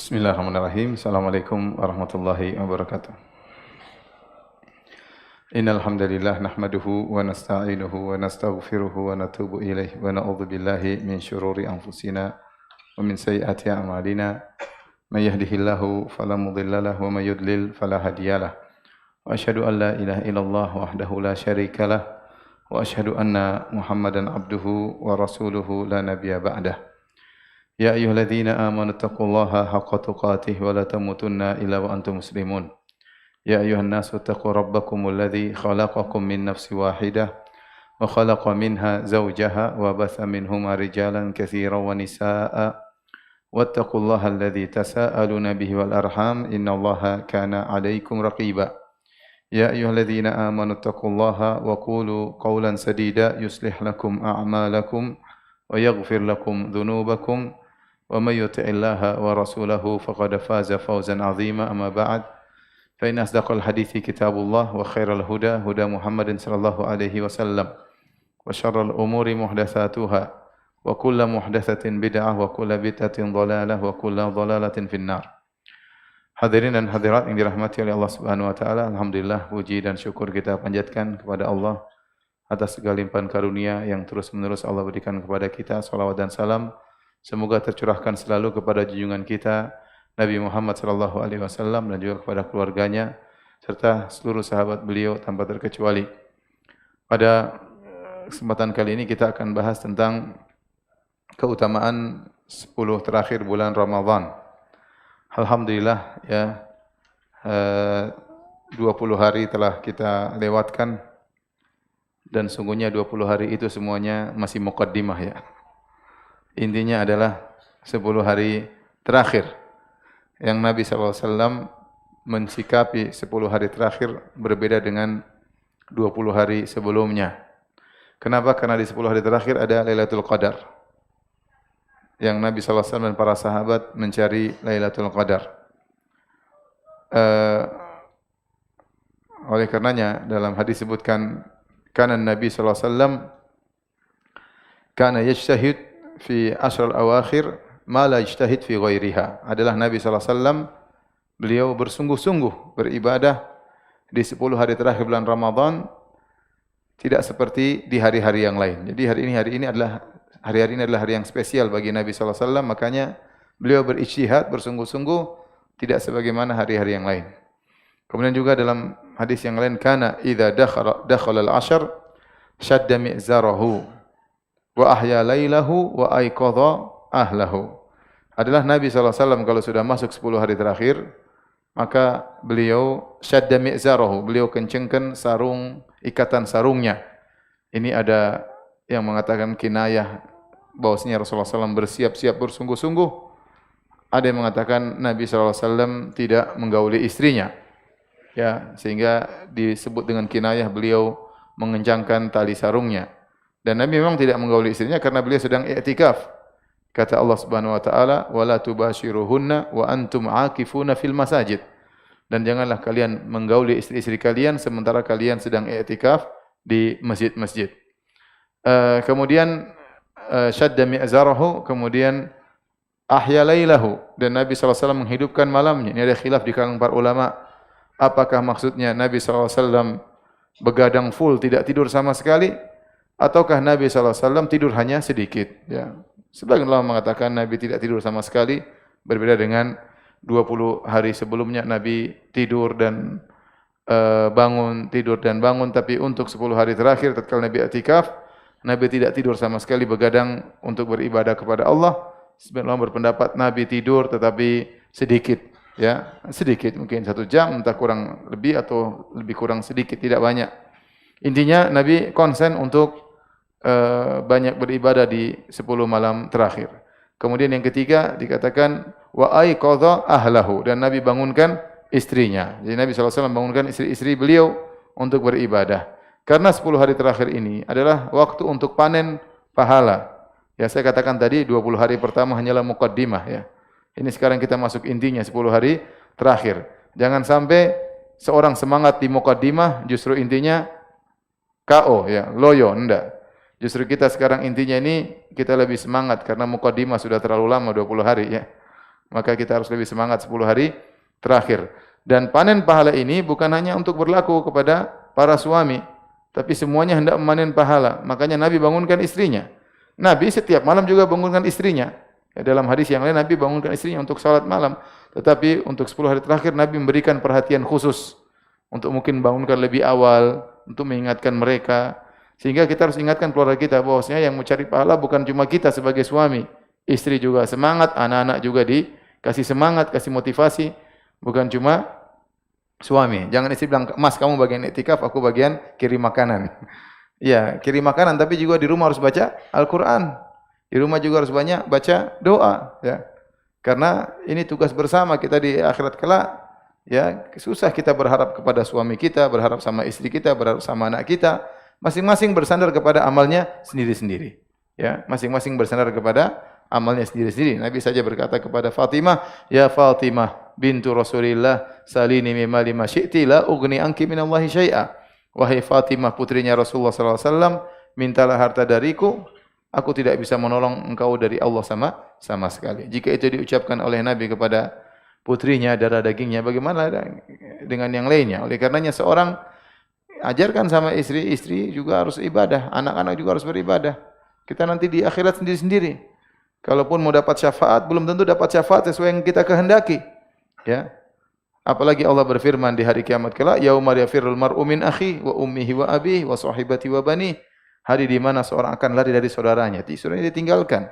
Bismillahirrahmanirrahim. Assalamualaikum warahmatullahi wabarakatuh. Innal hamdalillah nahmaduhu wa nasta'inuhu wa nastaghfiruhu wa natubu ilaihi wa na'udzu billahi min syururi anfusina wa min sayyiati a'malina. May yahdihillahu fala mudilla lahu wa may yudlil fala hadiyalah. Wa asyhadu an la ilaha illallah wahdahu la syarika lah wa asyhadu anna Muhammadan abduhu wa rasuluhu la nabiyya ba'dah. Ya ayyuhalladzina amanu taqullaha haqqa tuqatih wa la tamutunna illa wa antum muslimun. Ya ayyuhan nasu taqu rabbakumul ladzi khalaqakum min nafsin wahidah wa khalaqa minha zawjaha wa batha minhuma rijalan katsiran wa nisaa'a wattaqullaha alladzi tasaaluna bihi wal arham innallaha kana 'alaikum raqiba. Ya ayyuhalladzina amanu taqullaha wa qulu qawlan sadida yuslih lakum a'malakum wa yaghfir lakum dhunubakum wa may yuti'illaha wa rasulahu faqad faza fawzan 'azima amma ba'd fa inna asdaqal hadithi kitabullah wa khairal huda huda Muhammadin sallallahu alaihi wasallam wa syarral umuri muhdatsatuha wa kullu muhdatsatin bid'ah wa kullu bid'atin dhalalah wa kullu dhalalatin finnar. Hadirin dan hadirat yang dirahmati oleh Allah Subhanahu wa taala, alhamdulillah puji dan syukur kita panjatkan kepada Allah atas segala limpahan karunia yang terus-menerus Allah berikan kepada kita. Salawat dan salam semoga tercurahkan selalu kepada junjungan kita Nabi Muhammad sallallahu alaihi wasallam dan juga kepada keluarganya serta seluruh sahabat beliau tanpa terkecuali. Pada kesempatan kali ini kita akan bahas tentang keutamaan 10 terakhir bulan Ramadan. Alhamdulillah ya, 20 hari telah kita lewatkan dan sungguhnya 20 hari itu semuanya masih muqaddimah ya. Intinya adalah 10 hari terakhir yang Nabi SAW mensikapi 10 hari terakhir berbeda dengan 20 hari sebelumnya. Kenapa? Karena di 10 hari terakhir ada Lailatul Qadar. Yang Nabi SAW dan para sahabat mencari Lailatul Qadar. Oleh karenanya dalam hadis disebutkan kana Nabi SAW kana yajtahid fi ashr al-awakhir ma la yajtahid fi ghairiha. Adalah Nabi SAW beliau bersungguh-sungguh beribadah di 10 hari terakhir bulan Ramadan tidak seperti di hari-hari yang lain. Jadi hari ini adalah hari yang spesial bagi Nabi SAW, makanya beliau berijtihad bersungguh-sungguh tidak sebagaimana hari-hari yang lain. Kemudian juga dalam hadis yang lain kana idza dakhala al-ashr shadda mi'zarahu wa ahya lailahu wa aiqadha ahlahu. Adalah Nabi SAW kalau sudah masuk 10 hari terakhir, maka beliau shadda mi'zarahu, beliau kencengkan ikatan sarungnya. Ini ada yang mengatakan kinayah bahwasanya Rasulullah SAW bersiap-siap bersungguh-sungguh. Ada yang mengatakan Nabi SAW tidak menggauli istrinya, ya, sehingga disebut dengan kinayah beliau mengencangkan tali sarungnya. Dan Nabi memang tidak menggauli istrinya karena beliau sedang i'tikaf. Kata Allah Subhanahu wa taala, "Wala tubashiruhunna wa antum 'akifuna fil masajid." Dan janganlah kalian menggauli istri-istri kalian sementara kalian sedang i'tikaf di masjid-masjid. Kemudian syadda mi'zarahu, kemudian ahya lailahu, dan Nabi SAW menghidupkan malamnya. Ini ada khilaf di kalangan para ulama. Apakah maksudnya Nabi SAW begadang full, tidak tidur sama sekali? Ataukah Nabi SAW tidur hanya sedikit? Ya. Sebagian ulama mengatakan Nabi tidak tidur sama sekali, berbeda dengan 20 hari sebelumnya Nabi tidur dan bangun, tidur dan bangun. Tapi untuk 10 hari terakhir tatkala Nabi i'tikaf, Nabi tidak tidur sama sekali, begadang untuk beribadah kepada Allah. Sebagian ulama berpendapat Nabi tidur tetapi sedikit, ya, sedikit, mungkin 1 jam, entah kurang lebih atau lebih kurang sedikit, tidak banyak. Intinya Nabi konsen untuk banyak beribadah di 10 malam terakhir. Kemudian yang ketiga dikatakan wa aiqadha ahlahu, dan Nabi bangunkan istrinya. Jadi Nabi SAW bangunkan istri-istri beliau untuk beribadah. Karena 10 hari terakhir ini adalah waktu untuk panen pahala. Ya, saya katakan tadi 20 hari pertama hanyalah muqaddimah ya. Ini sekarang kita masuk intinya 10 hari terakhir. Jangan sampai seorang semangat di muqaddimah justru intinya KO ya, loyo, enggak. Justru kita sekarang intinya ini kita lebih semangat karena muqaddimah sudah terlalu lama 20 hari ya. Maka kita harus lebih semangat 10 hari terakhir. Dan panen pahala ini bukan hanya untuk berlaku kepada para suami, tapi semuanya hendak memanen pahala. Makanya Nabi bangunkan istrinya. Nabi setiap malam juga bangunkan istrinya. Ya, dalam hadis yang lain Nabi bangunkan istrinya untuk salat malam. Tetapi untuk 10 hari terakhir Nabi memberikan perhatian khusus untuk mungkin bangunkan lebih awal, untuk mengingatkan mereka. Sehingga kita harus ingatkan keluarga kita bahwasanya yang mencari pahala bukan cuma kita sebagai suami, istri juga semangat, anak-anak juga dikasih semangat, kasih motivasi, bukan cuma suami. Jangan istri bilang, "Mas, kamu bagian iktikaf, aku bagian kirim makanan." Ya, kirim makanan tapi juga di rumah harus baca Al-Qur'an. Di rumah juga harus banyak baca doa, ya. Karena ini tugas bersama kita di akhirat kelak. Ya, susah kita berharap kepada suami kita, berharap sama istri kita, berharap sama anak kita. Masing-masing bersandar kepada amalnya sendiri-sendiri. Ya, masing-masing bersandar kepada amalnya sendiri-sendiri. Nabi saja berkata kepada Fatimah, "Ya Fatimah bintu Rasulillah, salini mimma lima syi'ti la ughni anki minallahi syai'a." Wahai Fatimah putrinya Rasulullah sallallahu alaihi wasallam, mintalah harta dariku, aku tidak bisa menolong engkau dari Allah sama sekali. Jika itu diucapkan oleh Nabi kepada putrinya, darah dagingnya, bagaimana dengan yang lainnya? Oleh karenanya seorang ajarkan sama istri, istri juga harus ibadah, anak-anak juga harus beribadah. Kita nanti di akhirat sendiri-sendiri. Kalaupun mau dapat syafaat, belum tentu dapat syafaat sesuai yang kita kehendaki. Ya. Apalagi Allah berfirman di hari kiamat kelak, yauma yafirrul mar'u min akhi wa ummihi wa abihi wa sahibati wa bani. Hari di mana seorang akan lari dari saudaranya, saudaranya ditinggalkan.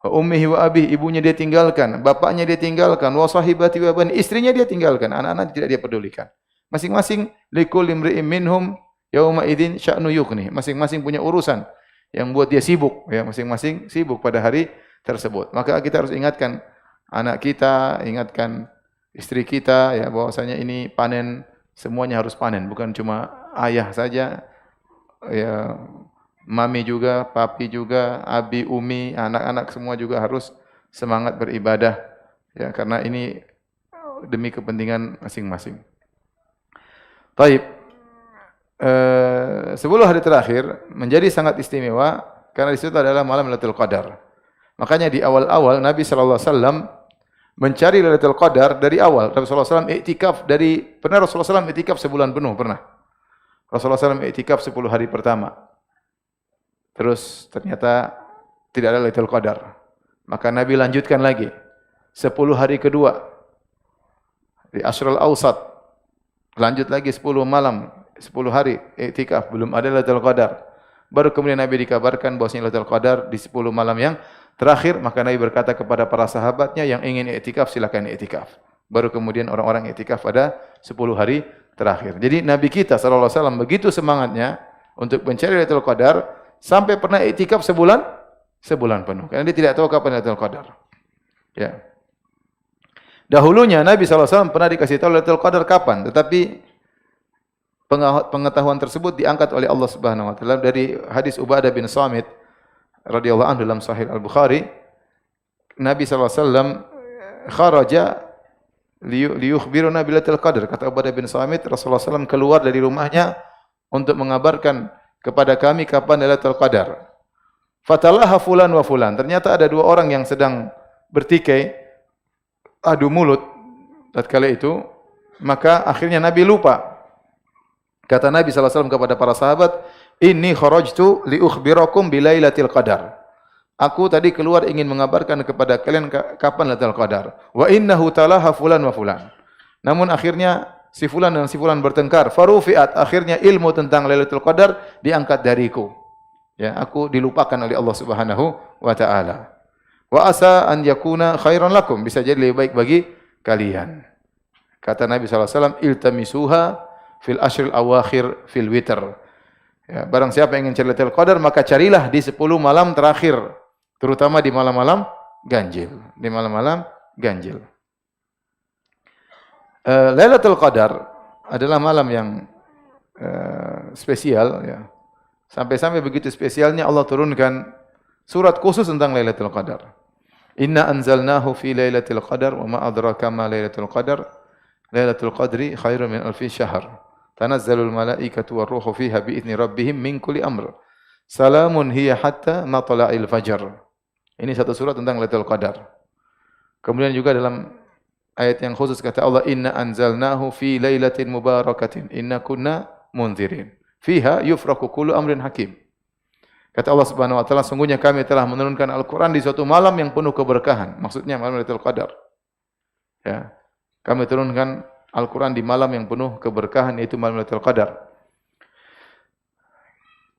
Wa ummihi wa abihi, ibunya dia tinggalkan, bapaknya dia tinggalkan, wa sahibati wa bani, istrinya dia tinggalkan, anak-anak tidak dia pedulikan. Masing-masing likul imri'im minhum yauma idzin sya'nu yughni. Masing-masing punya urusan yang buat dia sibuk, ya, masing-masing sibuk pada hari tersebut. Maka kita harus ingatkan anak kita, ingatkan istri kita, ya, bahwasanya ini panen, semuanya harus panen, bukan cuma ayah saja, ya, mami juga, papi juga, abi, umi, anak-anak semua juga harus semangat beribadah, ya, karena ini demi kepentingan masing-masing. Baik, 10 hari terakhir menjadi sangat istimewa karena di situ adalah malam Lailatul Qadar. Makanya di awal-awal Nabi sallallahu alaihi wasallam mencari Lailatul Qadar dari awal. Rasulullah SAW iktikaf pernah Rasulullah SAW iktikaf sebulan penuh, pernah. Rasulullah SAW iktikaf 10 hari pertama. Terus ternyata tidak ada Lailatul Qadar. Maka Nabi lanjutkan lagi. 10 hari kedua. Di Ashrul Awsat. Lanjut lagi 10 malam, 10 hari iktikaf, belum ada Lailatul Qadar. Baru kemudian Nabi dikabarkan bahwasanya Lailatul Qadar di 10 malam yang terakhir, maka Nabi berkata kepada para sahabatnya yang ingin iktikaf silakan iktikaf. Baru kemudian orang-orang iktikaf pada 10 hari terakhir. Jadi Nabi kita sallallahu alaihi wasallam begitu semangatnya untuk mencari Lailatul Qadar sampai pernah iktikaf sebulan penuh. Karena dia tidak tahu kapan Lailatul Qadar. Ya. Dahulunya Nabi sallallahu alaihi wasallam pernah dikasih tahu Lailatul Qadar kapan, tetapi pengetahuan tersebut diangkat oleh Allah Subhanahu wa taala dari hadis Ubadah bin Samit radhiyallahu anhu dalam Sahih Al-Bukhari. Nabi sallallahu alaihi wasallam kharaja liyukhbiruna bilatil qadar. Kata Ubadah bin Samit, Rasulullah SAW keluar dari rumahnya untuk mengabarkan kepada kami kapan Lailatul Qadar. Fatalaha fulan wa fulan. Ternyata ada dua orang yang sedang bertikai, adu mulut tatkala itu, maka akhirnya Nabi lupa. Kata Nabi SAW kepada para sahabat, "Inni kharajtu li ukhbirakum bilailatil qadar." Aku tadi keluar ingin mengabarkan kepada kalian kapan Lailatul Qadar. Wa innahu talaha fulan wa fulan. Namun akhirnya si fulan dan si fulan bertengkar. Farufi'at, akhirnya ilmu tentang Lailatul Qadar diangkat dariku. Ya, aku dilupakan oleh Allah Subhanahu wa taala. Wa asa an yakuna khairan lakum, bisa jadi lebih baik bagi kalian. Kata Nabi sallallahu alaihi wasallam, "Iltamisuha fil ashril awakhir fil witr." Ya, barang siapa yang ingin cari Lailatul Qadar maka carilah di 10 malam terakhir, terutama di malam-malam ganjil, di malam-malam ganjil. Lailatul Qadar adalah malam yang spesial, ya. Sampai-sampai begitu spesialnya Allah turunkan surat khusus tentang Lailatul Qadar. Inna anzalnahu fi Lailatul Qadar wa ma adraka ma Lailatul Qadar. Lailatul Qadri khairun min alfi syahr. Tanazzalul malaikatu war ruhu fiha bi idzni rabbihim min kulli amr. Salamun hiya hatta matla'il fajar. Ini satu surat tentang Lailatul Qadar. Kemudian juga dalam ayat yang khusus kata Allah, "Inna anzalnahu fi lailatin mubarakatin, inna kunna munzirin. Fiha yufraqu kullu amrin hakim." Kata Allah Subhanahu wa taala, sungguhnya kami telah menurunkan Al-Qur'an di suatu malam yang penuh keberkahan. Maksudnya malam Lailatul Qadar. Ya. Kami turunkan Al-Qur'an di malam yang penuh keberkahan, yaitu malam Lailatul Qadar.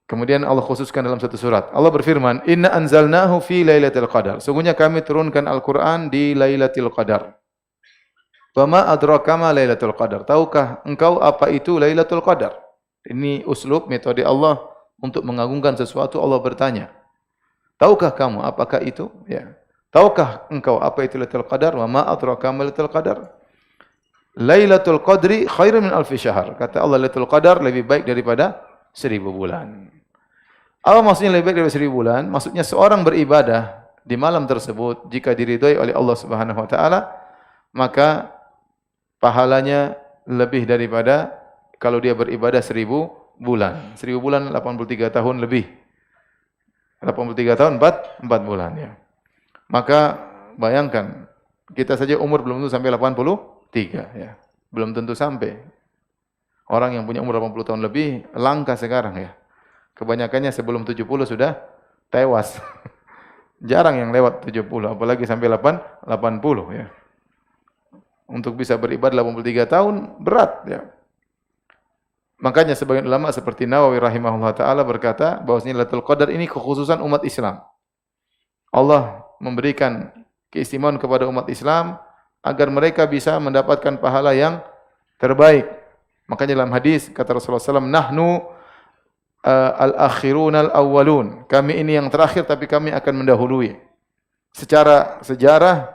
Kemudian Allah khususkan dalam satu surat. Allah berfirman, "Inna anzalnahu fi lailatul qadar." Sungguhnya kami turunkan Al-Qur'an di Lailatul Qadar. Wa ma adraka ma Lailatul Qadar? Tahukah engkau apa itu Lailatul Qadar? Ini uslub metode Allah untuk mengagungkan sesuatu. Allah bertanya, "Tahukah kamu apakah itu?" Ya. "Tahukah engkau apa itu Lailatul Qadar?" Wa ma adraka ma Lailatul Qadar? Lailatul Qadri khairun min alfi syahr. Kata Allah, Lailatul Qadar lebih baik daripada 1000 bulan. Apa maksudnya lebih baik dari 1000 bulan? Maksudnya seorang beribadah di malam tersebut jika diridhai oleh Allah Subhanahu wa taala, maka pahalanya lebih daripada kalau dia beribadah 1000 bulan. 1000 bulan 83 tahun lebih. 83 tahun 4 bulan ya. Maka bayangkan, kita saja umur belum tentu sampai 83 ya. Belum tentu sampai. Orang yang punya umur 80 tahun lebih langka sekarang ya. Kebanyakannya sebelum 70 sudah tewas. Jarang yang lewat 70, apalagi sampai 80 ya. Untuk bisa beribadah 83 tahun berat ya. Makanya sebagian ulama seperti Nawawi rahimahullah taala berkata bahwasanya Lailatul Qadar ini kekhususan umat Islam. Allah memberikan keistimewaan kepada umat Islam agar mereka bisa mendapatkan pahala yang terbaik. Makanya dalam hadis kata Rasulullah SAW, "Nahnu al-akhirun al-awwalun." Kami ini yang terakhir tapi kami akan mendahului. Secara sejarah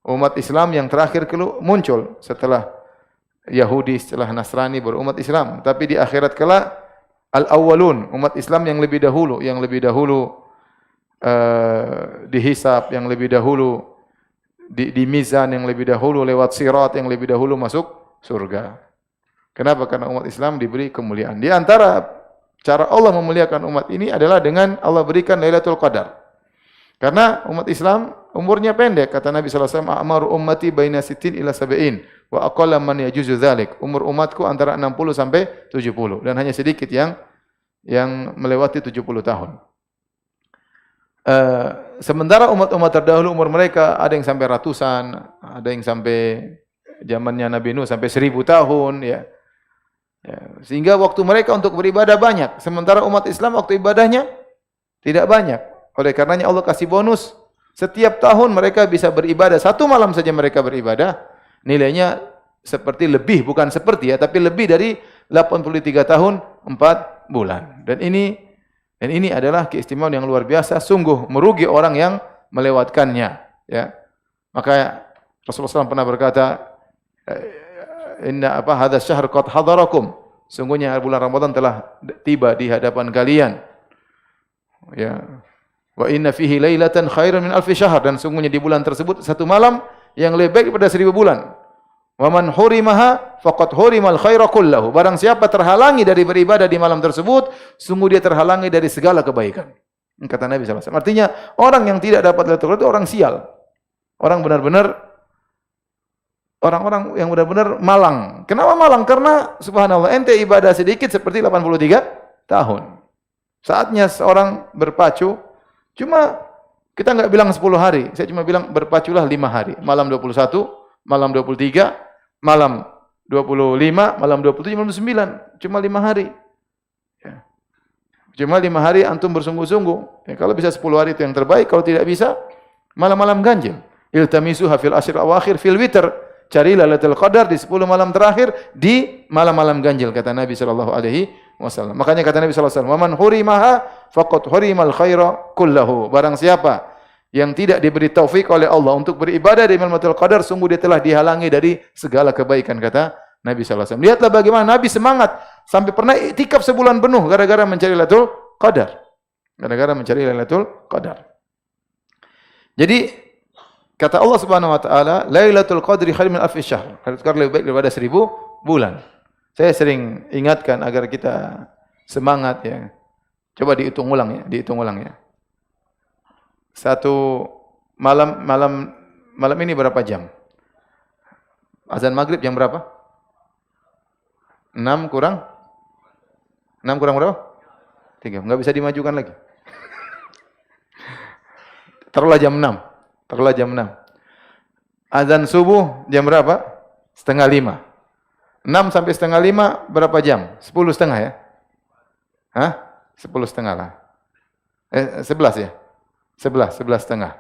umat Islam yang terakhir muncul setelah Yahudi, setelah Nasrani baru umat Islam. Tapi di akhirat kelak al-awwalun, umat Islam yang lebih dahulu dihisab, yang lebih dahulu di mizan, yang lebih dahulu lewat sirat, yang lebih dahulu masuk surga. Kenapa? Karena umat Islam diberi kemuliaan. Di antara cara Allah memuliakan umat ini adalah dengan Allah berikan Lailatul Qadar. Karena umat Islam umurnya pendek, kata Nabi sallallahu alaihi wasallam, "Amaru ummati baina sittin ila sab'in wa aqalla man yajuzu dzalik." Umur umatku antara 60 sampai 70 dan hanya sedikit yang melewati 70 tahun. Sementara umat-umat terdahulu umur mereka ada yang sampai ratusan, ada yang sampai zamannya Nabi Nuh sampai 1000 tahun ya. Sehingga waktu mereka untuk beribadah banyak, sementara umat Islam waktu ibadahnya tidak banyak. Oleh karenanya Allah kasih bonus, setiap tahun mereka bisa beribadah, satu malam saja mereka beribadah, nilainya seperti lebih, bukan seperti ya, tapi lebih dari 83 tahun 4 bulan. Dan ini adalah keistimewaan yang luar biasa, sungguh merugi orang yang melewatkannya ya. Maka Rasulullah SAW pernah berkata, "Inna hadza syahr qad hadarakum." Sungguhnya bulan Ramadan telah tiba di hadapan kalian. Ya. Wa inna fihi lailatan khairan min alfi syahr, dan sungguhnya di bulan tersebut satu malam yang lebih baik daripada 1000 bulan. Wa man hurimaha faqad hurimal khaira kullahu. Barang siapa terhalangi dari beribadah di malam tersebut, sungguh dia terhalangi dari segala kebaikan. Kata Nabi sallallahu alaihi wasallam. Artinya orang yang tidak dapat Lailatul Qadar itu orang sial. Orang-orang yang benar-benar malang. Kenapa malang? Karena subhanallah ente ibadah sedikit seperti 83 tahun. Saatnya seorang berpacu, cuma kita enggak bilang 10 hari, saya cuma bilang berpaculah 5 hari. Malam 21, malam 23, malam 25, malam 27, malam 9. Cuma 5 hari. Ya. Cuma 5 hari antum bersungguh-sungguh. Ya, kalau bisa 10 hari itu yang terbaik, kalau tidak bisa, malam-malam ganjil. Iltamisuha fil ashr awakhir fil witr. Carilah Lailatul Qadar di 10 malam terakhir di malam-malam ganjil, kata Nabi sallallahu alaihi wasallam. Makanya kata Nabi sallallahu alaihi wasallam, "Wa man hurimaha faqad hurimal khaira kullahu." Barang siapa yang tidak diberi taufik oleh Allah untuk beribadah di malam Lailatul Qadar, sungguh dia telah dihalangi dari segala kebaikan, kata Nabi sallallahu alaihi wasallam. Lihatlah bagaimana Nabi semangat sampai pernah iktikaf sebulan penuh gara-gara mencari Lailatul Qadar. Gara-gara mencari Lailatul Qadar. Jadi kata Allah Subhanahu wa taala, "Lailatul Qadri khairun min alfi syahr." Lailatul Qadar lebih baik daripada 1000 bulan. Saya sering ingatkan agar kita semangat ya. Coba dihitung ulang ya. Satu malam malam ini berapa jam? Azan maghrib jam berapa? 6 kurang? 6 kurang berapa? 3. Enggak bisa dimajukan lagi. Taruhlah jam 6. Taruhlah jam 6. Azan subuh jam berapa? Setengah 5. 6 sampai setengah 5 berapa jam? 10 setengah ya? Hah? 10 setengah lah. 11 ya? 11 setengah.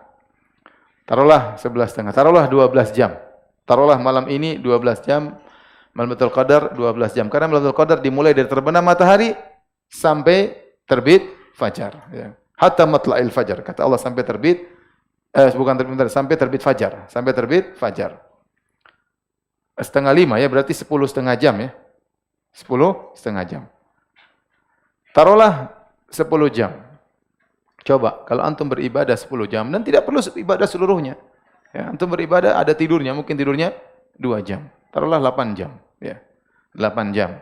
Taruhlah 11 setengah. Taruhlah 12 jam. Taruhlah malam ini 12 jam. Malam Lailatul Qadar 12 jam. Karena Malam Lailatul Qadar dimulai dari terbenam matahari sampai terbit fajar. Ya. Hatta matla'il fajar. Kata Allah sampai terbit, bukan terbit, sampai terbit fajar. Sampai terbit fajar. Setengah 5 ya, berarti 10 setengah jam ya. 10 setengah jam. Taruhlah 10 jam. Coba, kalau antum beribadah 10 jam, dan tidak perlu ibadah seluruhnya. Ya, antum beribadah ada tidurnya, mungkin tidurnya 2 jam. Taruhlah 8 jam. Ya, 8 jam.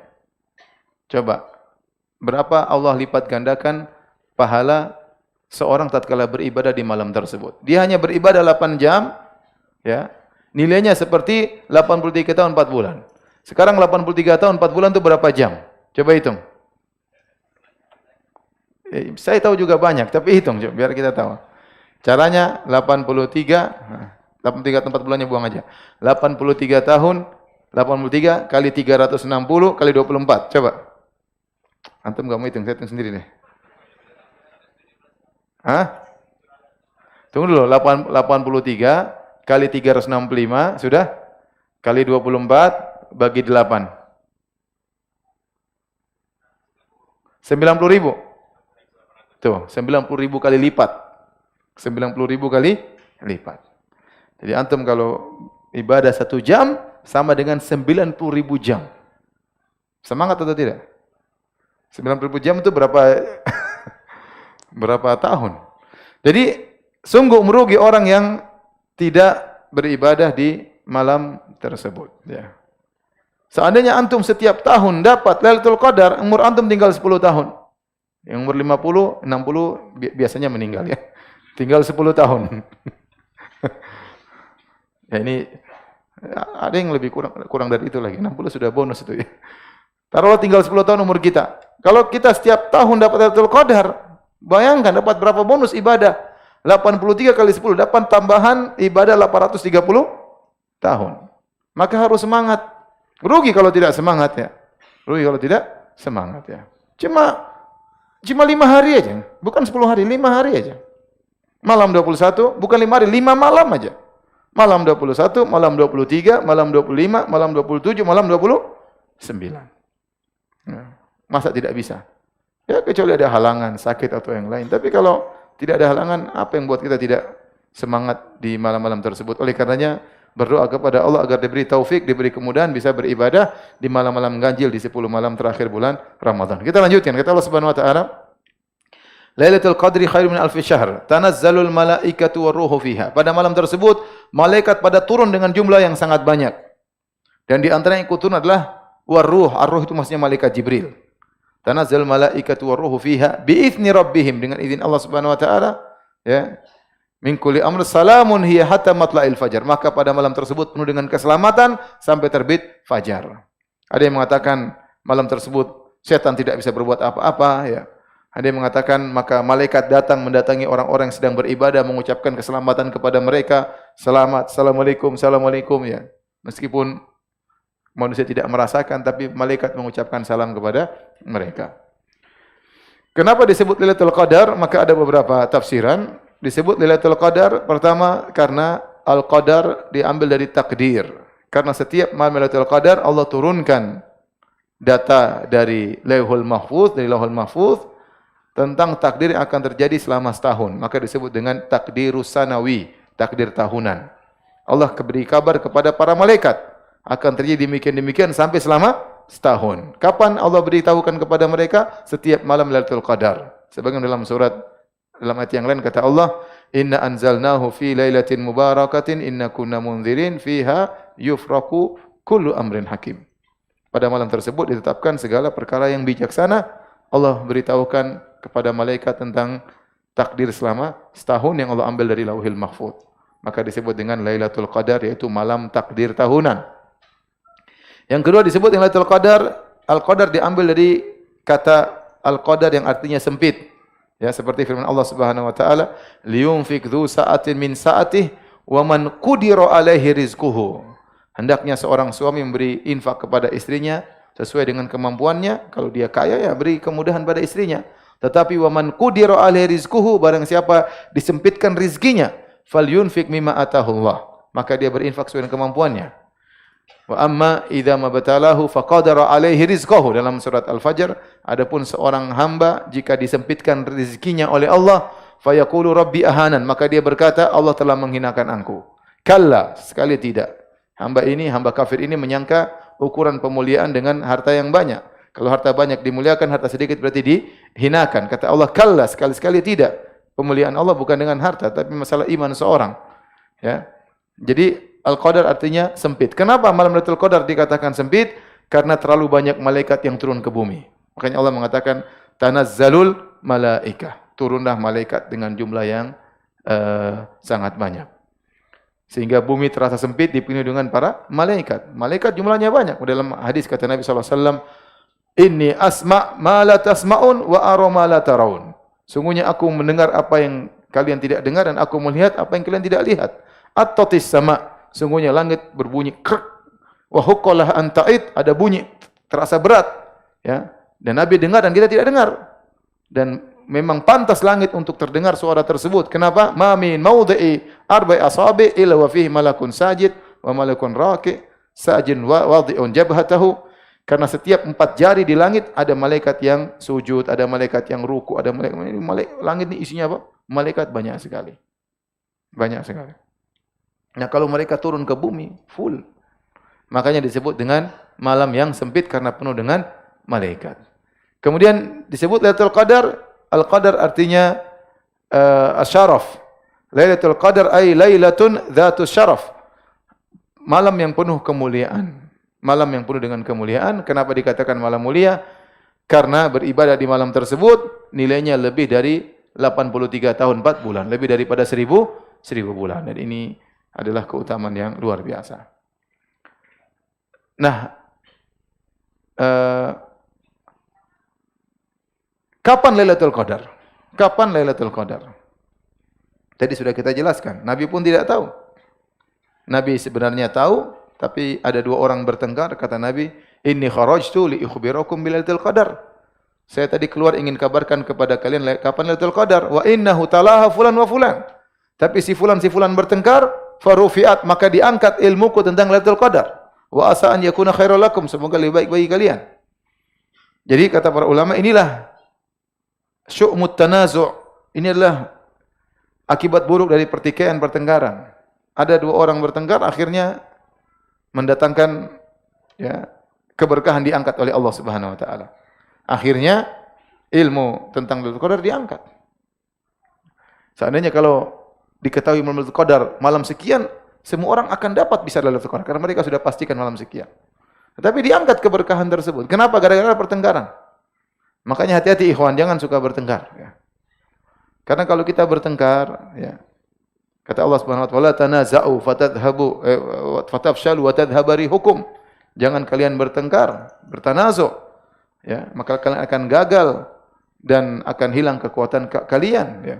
Coba, berapa Allah lipat gandakan pahala seorang tatkala beribadah di malam tersebut. Dia hanya beribadah 8 jam, ya, nilainya seperti 83 tahun 4 bulan. Sekarang 83 tahun 4 bulan itu berapa jam? Coba hitung. Saya tahu juga banyak, tapi hitung coba, biar kita tahu. Caranya 83 tahun 4 bulannya buang aja. 83 tahun, 83 kali 360 kali 24. Coba. Antum enggak mau hitung, saya hitung sendiri deh. Hah? Tunggu dulu, 83 kali 365 sudah? Kali 24 bagi 8. 90.000. Tuh, 90.000 kali lipat. 90.000 kali lipat. Jadi antum kalau ibadah 1 jam sama dengan 90.000 jam. Semangat atau tidak? 90.000 jam itu berapa berapa tahun? Jadi sungguh merugi orang yang tidak beribadah di malam tersebut. Ya. Seandainya antum setiap tahun dapat Lailatul Qadar, umur antum tinggal 10 tahun. Yang umur 50, 60 biasanya meninggal ya. Tinggal 10 tahun. Ya ini ada yang lebih kurang dari itu lagi. 60 sudah bonus itu ya. Taruhlah tinggal 10 tahun umur kita. Kalau kita setiap tahun dapat Lailatul Qadar, bayangkan dapat berapa bonus ibadah. 83 kali 10 dapat tambahan ibadah 830 tahun. Maka harus semangat. Rugi kalau tidak semangat ya. Rugi kalau tidak semangat ya. Cuma 5 hari aja, bukan 10 hari, 5 hari aja. Malam 21, bukan 5 hari, 5 malam aja. Malam 21, malam 23, malam 25, malam 27, malam 29. Nah, masa tidak bisa? Ya kecuali ada halangan, sakit atau yang lain. Tapi kalau tidak ada halangan, apa yang buat kita tidak semangat di malam-malam tersebut? Oleh karenanya, berdoa kepada Allah agar diberi taufik, diberi kemudahan bisa beribadah di malam-malam ganjil di 10 malam terakhir bulan Ramadan. Kita lanjutkan. Kata Allah Subhanahu wa taala, Lailatul Qadri khairun min alfi syahr. Tanazzalul malaikatu waruhu fiha. Pada malam tersebut, malaikat pada turun dengan jumlah yang sangat banyak. Dan di antara yang ikut turun adalah waruh. Ar-ruh itu maksudnya malaikat Jibril. Tanazzalul malaikatu waruhu fiha biizni rabbihim, dengan izin Allah Subhanahu wa taala, ya. Min kulli amr salamun hiya hatta matla'il fajar. Maka pada malam tersebut penuh dengan keselamatan sampai terbit fajar. Ada yang mengatakan malam tersebut setan tidak bisa berbuat apa-apa ya. Ada yang mengatakan maka malaikat datang mendatangi orang-orang yang sedang beribadah mengucapkan keselamatan kepada mereka. Selamat, assalamualaikum, assalamualaikum ya. Meskipun manusia tidak merasakan tapi malaikat mengucapkan salam kepada mereka. Kenapa disebut Lailatul Qadar? Maka ada beberapa tafsiran. Disebut Lailatul Qadar pertama karena Al-Qadar diambil dari takdir. Karena setiap malam Lailatul Qadar Allah turunkan data dari Lauhul Mahfuz, dari Lauhul Mahfuz tentang takdir yang akan terjadi selama setahun. Maka disebut dengan takdirus sanawi, takdir tahunan. Allah beri kabar kepada para malaikat akan terjadi demikian-demikian sampai selama setahun. Kapan Allah beritahukan kepada mereka? Setiap malam Lailatul Qadar. Sebagaimana dalam ayat yang lain kata Allah, "Inna anzalnahu fi lailatin mubarakatin inna kunna munzirin fiha yufraqu kullu amrin hakim." Pada malam tersebut ditetapkan segala perkara yang bijaksana. Allah beritahukan kepada malaikat tentang takdir selama setahun yang Allah ambil dari Lauhil Mahfuz. maka disebut dengan Lailatul Qadar, yaitu malam takdir tahunan. Yang kedua disebut dengan Lailatul Qadar, Al-Qadar diambil dari kata Al-Qadar yang artinya sempit. Ya, seperti firman Allah Subhanahu wa taala, liyunfik dzu sa'atin min sa'atihi wa man qudira alaihi rizquhu. Hendaknya seorang suami memberi infak kepada istrinya sesuai dengan kemampuannya. Kalau dia kaya, ya beri kemudahan pada istrinya. Tetapi wa man qudira alaihi rizquhu, barang siapa disempitkan rizkinya, falyunfik mimma atahullah, maka dia berinfak sesuai dengan kemampuannya. Wa amma idza mabtalahu faqadara alaihi rizqahu, dalam surat Al-Fajr, adapun seorang hamba jika disempitkan rezekinya oleh Allah, fayaqulu rabbi ahanan, maka dia berkata Allah telah menghinakan aku. Kalla, sekali tidak. Hamba kafir ini menyangka ukuran pemuliaan dengan harta yang banyak. Kalau harta banyak dimuliakan, harta sedikit berarti dihinakan. Kata Allah, kalla, sekali-sekali tidak. Pemuliaan Allah bukan dengan harta, tapi masalah iman seorang. Ya. Jadi Al-Qadar artinya sempit. Kenapa malam Lailatul Qadar dikatakan sempit? Karena terlalu banyak malaikat yang turun ke bumi. Makanya Allah mengatakan tanazzalul malaikah. Turunlah malaikat dengan jumlah yang sangat banyak. Sehingga bumi terasa sempit dipenuhi dengan para malaikat. Malaikat jumlahnya banyak. Dalam hadis kata Nabi SAW, inni asma' ma la tasma'un wa ara ma la taraun. Sungguhnya aku mendengar apa yang kalian tidak dengar dan aku melihat apa yang kalian tidak lihat. At-tatis sama'. Sungguhnya langit berbunyi krek, wa huqqalah anta'id, ada bunyi terasa berat, ya. Dan Nabi dengar dan kita tidak dengar. Dan memang pantas langit untuk terdengar suara tersebut. Kenapa? Ma min mawdi'i arba'i asabi' illa wa fihi malakun sajid wa malakun raki' sajin wa wadhi'un jabhatahu. Karena setiap 4 jari di langit ada malaikat yang sujud, ada malaikat yang ruku, ada malaikat. Langit ini isinya apa? Malaikat banyak sekali. Banyak sekali. Nah, kalau mereka turun ke bumi, full. Makanya disebut dengan malam yang sempit karena penuh dengan malaikat. Kemudian disebut Lailatul Qadar. Al-Qadar artinya asyaraf. Lailatul Qadar ay lailatun dzatus syaraf. Malam yang penuh kemuliaan. Malam yang penuh dengan kemuliaan. Kenapa dikatakan malam mulia? Karena beribadah di malam tersebut nilainya lebih dari 83 tahun 4 bulan, lebih daripada 1000 bulan. Dan ini adalah keutamaan yang luar biasa. Nah, kapan Lailatul Qadar? Kapan Lailatul Qadar? Tadi sudah kita jelaskan. Nabi pun tidak tahu. Nabi sebenarnya tahu, tapi ada 2 orang bertengkar. Kata Nabi, inni kharajtu li ukhbirakum bil Lailatul Qadar. Saya tadi keluar ingin kabarkan kepada kalian kapan Lailatul Qadar. Wa innahu talaha fulan wa fulan. Tapi si fulan bertengkar, farufiat, maka diangkat ilmuku tentang Lailatul Qadar. Wa asa an yakuna khairul lakum, semoga lebih baik bagi kalian. Jadi kata para ulama, inilah syu'mut tanazu'. Ini adalah akibat buruk dari pertikaian pertengkaran. Ada 2 orang bertengkar, akhirnya mendatangkan, ya, keberkahan diangkat oleh Allah Subhanahu wa taala. Akhirnya ilmu tentang Lailatul Qadar diangkat. Seandainya kalau diketahui malam Lailatul Qadar malam sekian, semua orang akan dapat bisa Lailatul Qadar karena mereka sudah pastikan malam sekian. Tetapi diangkat keberkahan tersebut. Kenapa? Gara-gara pertengkaran. Makanya hati-hati ikhwan, jangan suka bertengkar, ya. Karena kalau kita bertengkar, ya, kata Allah Subhanahu wa taala, tanaza'u fatafshalu wa tadhhabu rihukum. Jangan kalian bertengkar, bertanazu', ya, maka kalian akan gagal dan akan hilang kekuatan kalian, ya.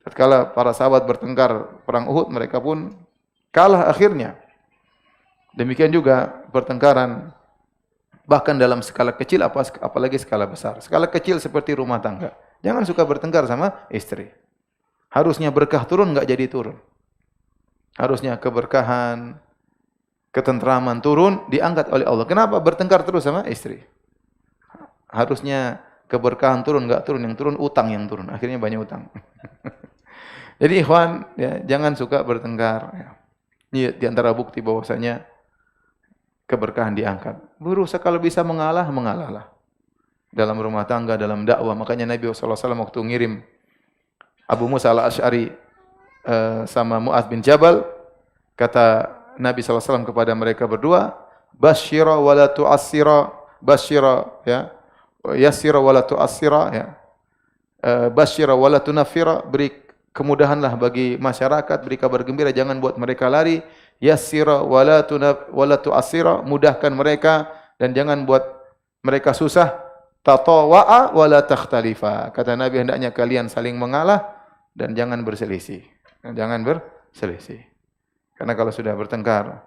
Tatkala para sahabat bertengkar perang Uhud, mereka pun kalah akhirnya. Demikian juga pertengkaran bahkan dalam skala kecil apalagi skala besar. Skala kecil seperti rumah tangga. Jangan suka bertengkar sama istri. Harusnya berkah turun, enggak jadi turun. Harusnya keberkahan, ketentraman turun, diangkat oleh Allah. Kenapa bertengkar terus sama istri? Harusnya keberkahan turun, enggak turun. Yang turun utang yang turun. Akhirnya banyak utang. Jadi ikhwan, ya, jangan suka bertengkar. Ya. Ini di antara bukti bahwasanya keberkahan diangkat. Berusaha kalau bisa mengalahlah. Dalam rumah tangga, dalam dakwah. Makanya Nabi SAW waktu ngirim Abu Musa al-Asy'ari sama Mu'adz bin Jabal, kata Nabi SAW kepada mereka berdua, basyira wa la tu'assira, basyira, ya, yassira wa la tu'assira, ya, basyira wa la tunaffira, beri kemudahanlah bagi masyarakat, beri kabar gembira, jangan buat mereka lari. Yassira wala tu'assira, mudahkan mereka dan jangan buat mereka susah. Tatawa'a wala takhtalifa. Kata Nabi, hendaknya kalian saling mengalah dan jangan berselisih. Jangan berselisih. Karena kalau sudah bertengkar,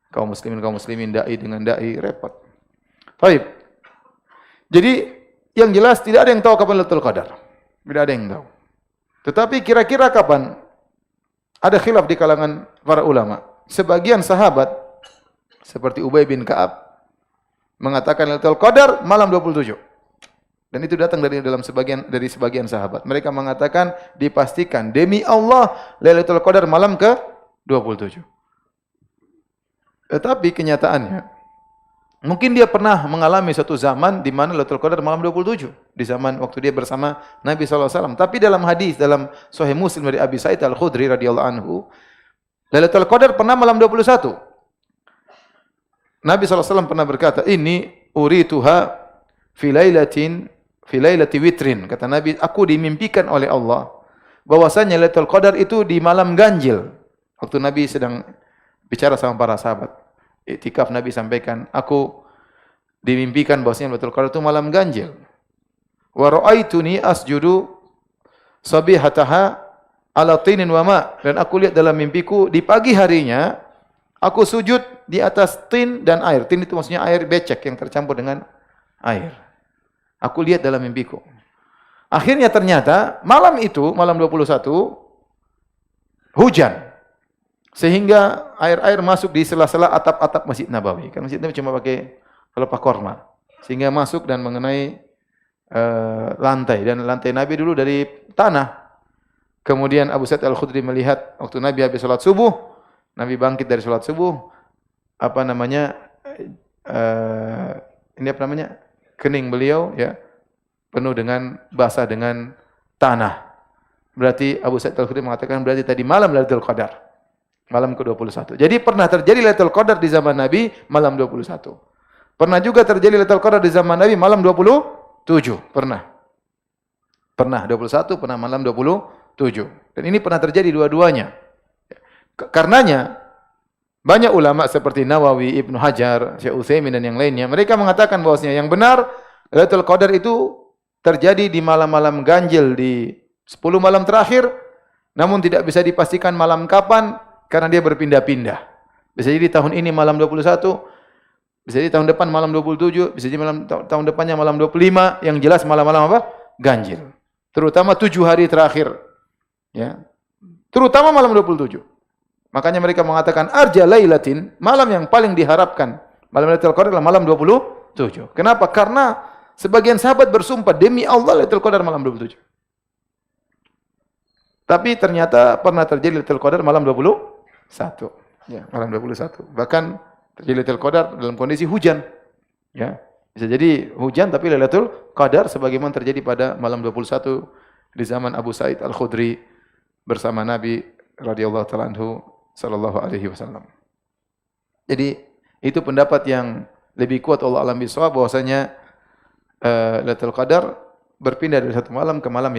kaum muslimin dai dengan dai repot. Baik. Jadi yang jelas tidak ada yang tahu kapan Lailatul Qadar. Tidak ada yang tahu. Tetapi kira-kira kapan? Ada khilaf di kalangan para ulama. Sebagian sahabat seperti Ubay bin Ka'ab mengatakan Lailatul Qadar malam 27. Dan itu datang dari sebagian sahabat. Mereka mengatakan dipastikan demi Allah Lailatul Qadar malam ke 27. Tetapi kenyataannya, mungkin dia pernah mengalami suatu zaman di mana Lailatul Qadar malam 27. Di zaman waktu dia bersama Nabi SAW. Tapi dalam hadis, dalam Sahih Muslim dari Abi Sa'id Al-Khudri radhiyallahu anhu, Lailatul Qadar pernah malam 21. Nabi SAW pernah berkata, ini urituha fi lailati witrin. Kata Nabi, aku dimimpikan oleh Allah bahwasanya Lailatul Qadar itu di malam ganjil. Waktu Nabi sedang bicara sama para sahabat, iktikaf, Nabi sampaikan, aku dimimpikan bahwasanya Lailatul Qadar itu malam ganjil. Wa ra'aituni asjudu sabihataha ala tinin wa ma, dan aku lihat dalam mimpiku di pagi harinya aku sujud di atas tin dan air. Tin itu maksudnya air becek yang tercampur dengan air. Aku lihat dalam mimpiku. Akhirnya ternyata malam itu, malam 21, hujan. Sehingga air-air masuk di sela-sela atap-atap Masjid Nabawi. Karena Masjid Nabawi cuma pakai pelepah korma. Sehingga masuk dan mengenai lantai. Dan lantai Nabi dulu dari tanah. Kemudian Abu Sa'id Al-Khudri melihat waktu Nabi habis sholat subuh. Nabi bangkit dari sholat subuh. Kening beliau ya penuh dengan basah dengan tanah. Berarti Abu Sa'id Al-Khudri mengatakan berarti tadi malam Lailatul Qadar. Malam ke-21. Jadi pernah terjadi Lailatul Qadar di zaman Nabi malam 21. Pernah juga terjadi Lailatul Qadar di zaman Nabi malam 27. Pernah. Pernah 21, pernah malam 27. Dan ini pernah terjadi dua-duanya. Karenanya banyak ulama seperti Nawawi, Ibnu Hajar, Syekh Utsaimin dan yang lainnya, mereka mengatakan bahwasanya yang benar Lailatul Qadar itu terjadi di malam-malam ganjil di 10 malam terakhir, namun tidak bisa dipastikan malam kapan karena dia berpindah-pindah. Bisa jadi tahun ini malam 21, bisa jadi tahun depan malam 27, bisa jadi tahun depannya malam 25, yang jelas malam-malam apa? Ganjil. Terutama 7 hari terakhir. Ya. Terutama malam 27. Makanya mereka mengatakan arja lailatin, malam yang paling diharapkan malam Lailatul Qadar adalah malam 27. Kenapa? Karena sebagian sahabat bersumpah demi Allah Lailatul Qadar malam 27. Tapi ternyata pernah terjadi Lailatul Qadar malam 21. Ya, malam 21. Bahkan terjadi Lailatul Qadar dalam kondisi hujan. Ya. Bisa jadi hujan tapi Lailatul Qadar sebagaimana terjadi pada malam 21 di zaman Abu Sa'id Al-Khudri bersama Nabi radhiyallahu ta'ala anhu sallallahu alaihi wasallam. Jadi itu pendapat yang lebih kuat Allah alam bisawab bahwasanya Lailatul Qadar berpindah dari satu malam ke malam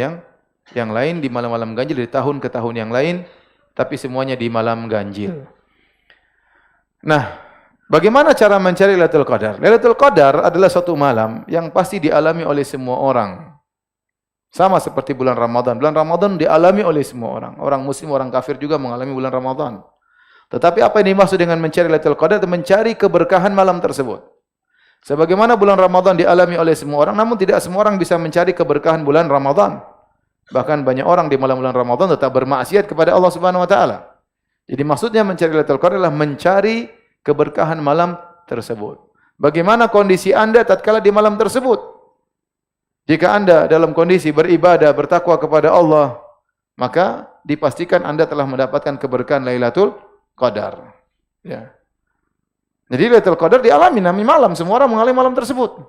yang lain, di malam-malam ganjil, dari tahun ke tahun yang lain, tapi semuanya di malam ganjil. Nah, bagaimana cara mencari Lailatul Qadar? Lailatul Qadar adalah suatu malam yang pasti dialami oleh semua orang. Sama seperti bulan Ramadan. Bulan Ramadan dialami oleh semua orang. Orang muslim, orang kafir juga mengalami bulan Ramadan. Tetapi apa yang dimaksud dengan mencari Lailatul Qadar? Mencari keberkahan malam tersebut. Sebagaimana bulan Ramadan dialami oleh semua orang, namun tidak semua orang bisa mencari keberkahan bulan Ramadan. Bahkan banyak orang di malam-bulan Ramadan tetap bermaksiat kepada Allah Subhanahu wa taala. Jadi maksudnya mencari Lailatul Qadar adalah mencari keberkahan malam tersebut. Bagaimana kondisi Anda tatkala di malam tersebut? Jika Anda dalam kondisi beribadah, bertakwa kepada Allah, maka dipastikan Anda telah mendapatkan keberkahan Lailatul Qadar. Ya. Jadi Lailatul Qadar dialami namanya malam, semua orang mengalami malam tersebut.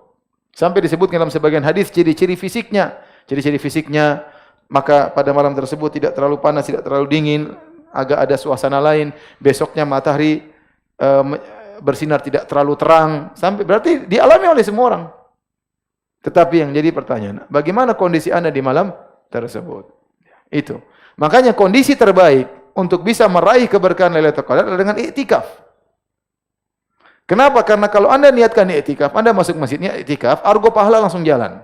Sampai disebutkan dalam sebagian hadis ciri-ciri fisiknya. Ciri-ciri fisiknya, maka pada malam tersebut tidak terlalu panas, tidak terlalu dingin, agak ada suasana lain. Besoknya matahari bersinar tidak terlalu terang, sampai berarti dialami oleh semua orang. Tetapi yang jadi pertanyaan, bagaimana kondisi Anda di malam tersebut? Itu. Makanya kondisi terbaik untuk bisa meraih keberkahan Lailatul Qadar adalah dengan iktikaf. Kenapa? Karena kalau Anda niatkan iktikaf, Anda masuk masjidnya iktikaf, argo pahala langsung jalan.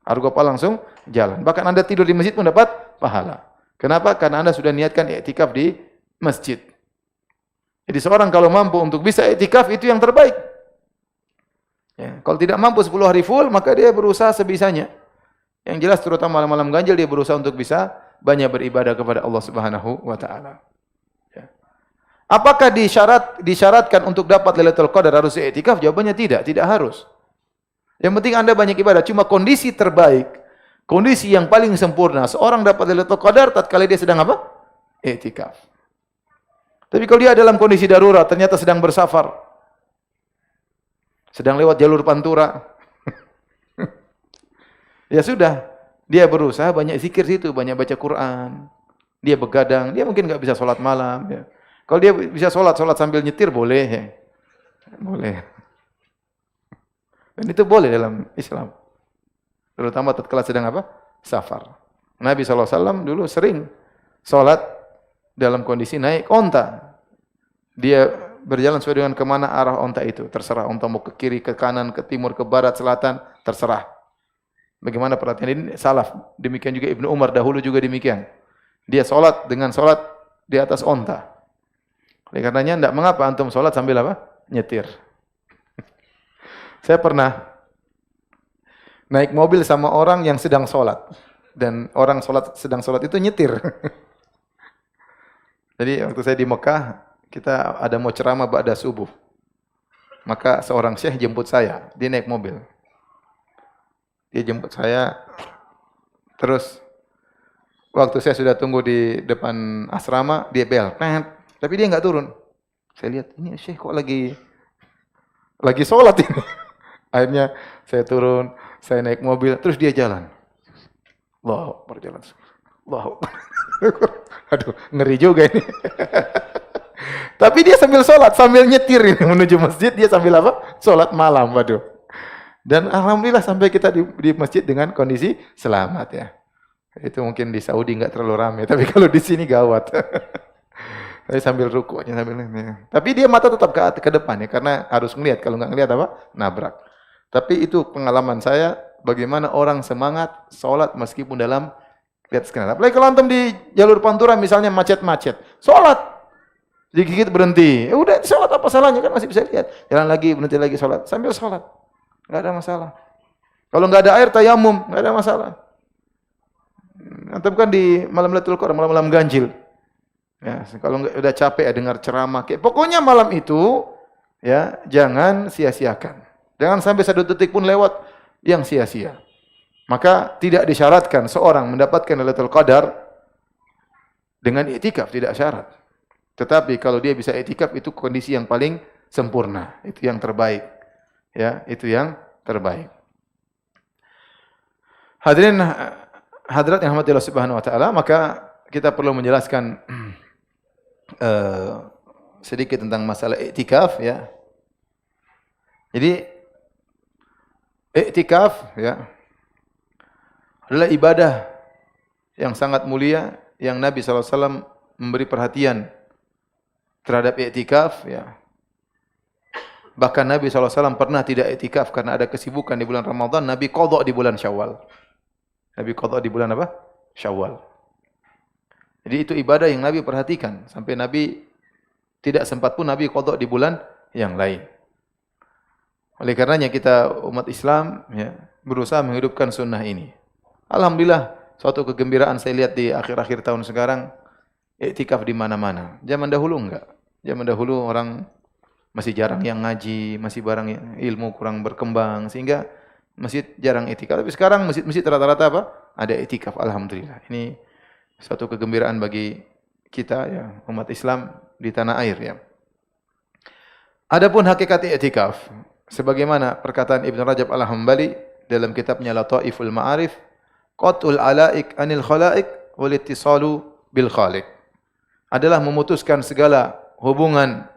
Argo pahala langsung jalan. Bahkan Anda tidur di masjid pun dapat pahala. Kenapa? Karena Anda sudah niatkan iktikaf di masjid. Jadi seorang kalau mampu untuk bisa iktikaf itu yang terbaik. Ya, kalau tidak mampu 10 hari full, maka dia berusaha sebisanya. Yang jelas terutama malam-malam ganjil dia berusaha untuk bisa banyak beribadah kepada Allah Subhanahu wa taala. Ya. Apakah disyaratkan untuk dapat Lailatul Qadar harus i'tikaf? Jawabannya tidak harus. Yang penting Anda banyak ibadah. Cuma kondisi terbaik, kondisi yang paling sempurna seorang dapat Lailatul Qadar tatkala dia sedang apa? I'tikaf. Tapi kalau dia dalam kondisi darurat, ternyata sedang bersafar, sedang lewat jalur Pantura, ya sudah, dia berusaha banyak zikir situ, banyak baca Quran, dia begadang, dia mungkin nggak bisa sholat malam. Ya. Kalau dia bisa sholat sambil nyetir boleh, ya. Boleh. Dan itu boleh dalam Islam, terutama tatkala sedang apa? Safar. Nabi SAW dulu sering sholat dalam kondisi naik onta. Dia berjalan sesuai dengan kemana arah onta itu. Terserah onta mau ke kiri, ke kanan, ke timur, ke barat, selatan. Terserah. Bagaimana perhatian ini? Salaf. Demikian juga Ibnu Umar dahulu juga demikian. Dia sholat dengan sholat di atas onta. Oleh karenanya tidak mengapa antum sholat sambil apa? Nyetir. Saya pernah naik mobil sama orang yang sedang sholat. Dan orang sedang sholat itu nyetir. Jadi waktu saya di Mekah, kita ada mau ceramah ba'da subuh. Maka seorang syekh jemput saya, dia naik mobil. Dia jemput saya, terus waktu saya sudah tunggu di depan asrama, dia bel, tapi dia nggak turun. Saya lihat, ini syekh kok lagi sholat ini. Akhirnya saya turun, saya naik mobil, terus dia jalan. Allahu Akbar, jalan. Allahu Akbar. Aduh, ngeri juga ini. Tapi dia sambil sholat, sambil nyetir ini menuju masjid, dia sambil apa? Sholat malam, waduh. Dan alhamdulillah sampai kita di masjid dengan kondisi selamat ya. Itu mungkin di Saudi nggak terlalu ramai, tapi kalau di sini gawat. Saya sambil rukuknya sambil ini. Tapi dia mata tetap ke depan ya, karena harus ngelihat. Kalau nggak ngelihat apa? Nabrak. Tapi itu pengalaman saya bagaimana orang semangat sholat meskipun dalam lihat skenario. Apalagi kalau antum di jalur Pantura misalnya macet-macet, sholat digigit berhenti, ya udah sholat apa salahnya kan masih bisa lihat. Jalan lagi berhenti lagi sholat sambil sholat, nggak ada masalah. Kalau nggak ada air tayamum nggak ada masalah. Antum kan di malam Lailatul Qadar, malam-malam ganjil. Ya, kalau nggak udah capek ya dengar ceramah, pokoknya malam itu ya jangan sia-siakan. Jangan sampai satu detik pun lewat yang sia-sia. Maka tidak disyaratkan seorang mendapatkan Lailatul Qadar dengan iktikaf, tidak syarat. Tetapi kalau dia bisa iktikaf itu kondisi yang paling sempurna, itu yang terbaik. Ya, itu yang terbaik. Hadirin hadirat yang dirahmati Allah Subhanahu wa taala, maka kita perlu menjelaskan sedikit tentang masalah iktikaf ya. Jadi iktikaf ya adalah ibadah yang sangat mulia yang Nabi SAW memberi perhatian terhadap iktikaf ya. Bahkan Nabi SAW pernah tidak iktikaf karena ada kesibukan di bulan Ramadan, Nabi qadha di bulan Syawal. Nabi qadha di bulan apa? Syawal. Jadi itu ibadah yang Nabi perhatikan sampai Nabi tidak sempat pun Nabi qadha di bulan yang lain. Oleh karenanya kita umat Islam ya, berusaha menghidupkan sunnah ini. Alhamdulillah, suatu kegembiraan saya lihat di akhir-akhir tahun sekarang, iktikaf di mana-mana. Zaman dahulu enggak. Zaman dahulu orang masih jarang yang ngaji, masih barang ilmu kurang berkembang, sehingga masjid jarang iktikaf. Tapi sekarang masjid-masjid rata-rata apa? Ada iktikaf, alhamdulillah. Ini suatu kegembiraan bagi kita ya, umat Islam di tanah air ya. Adapun hakikat iktikaf, sebagaimana perkataan Ibn Rajab Al-Hambali dalam kitabnya Lataiful Ma'arif, qat'ul alaik anil khalaik wal ittisalu bil khaliq, adalah memutuskan segala hubungan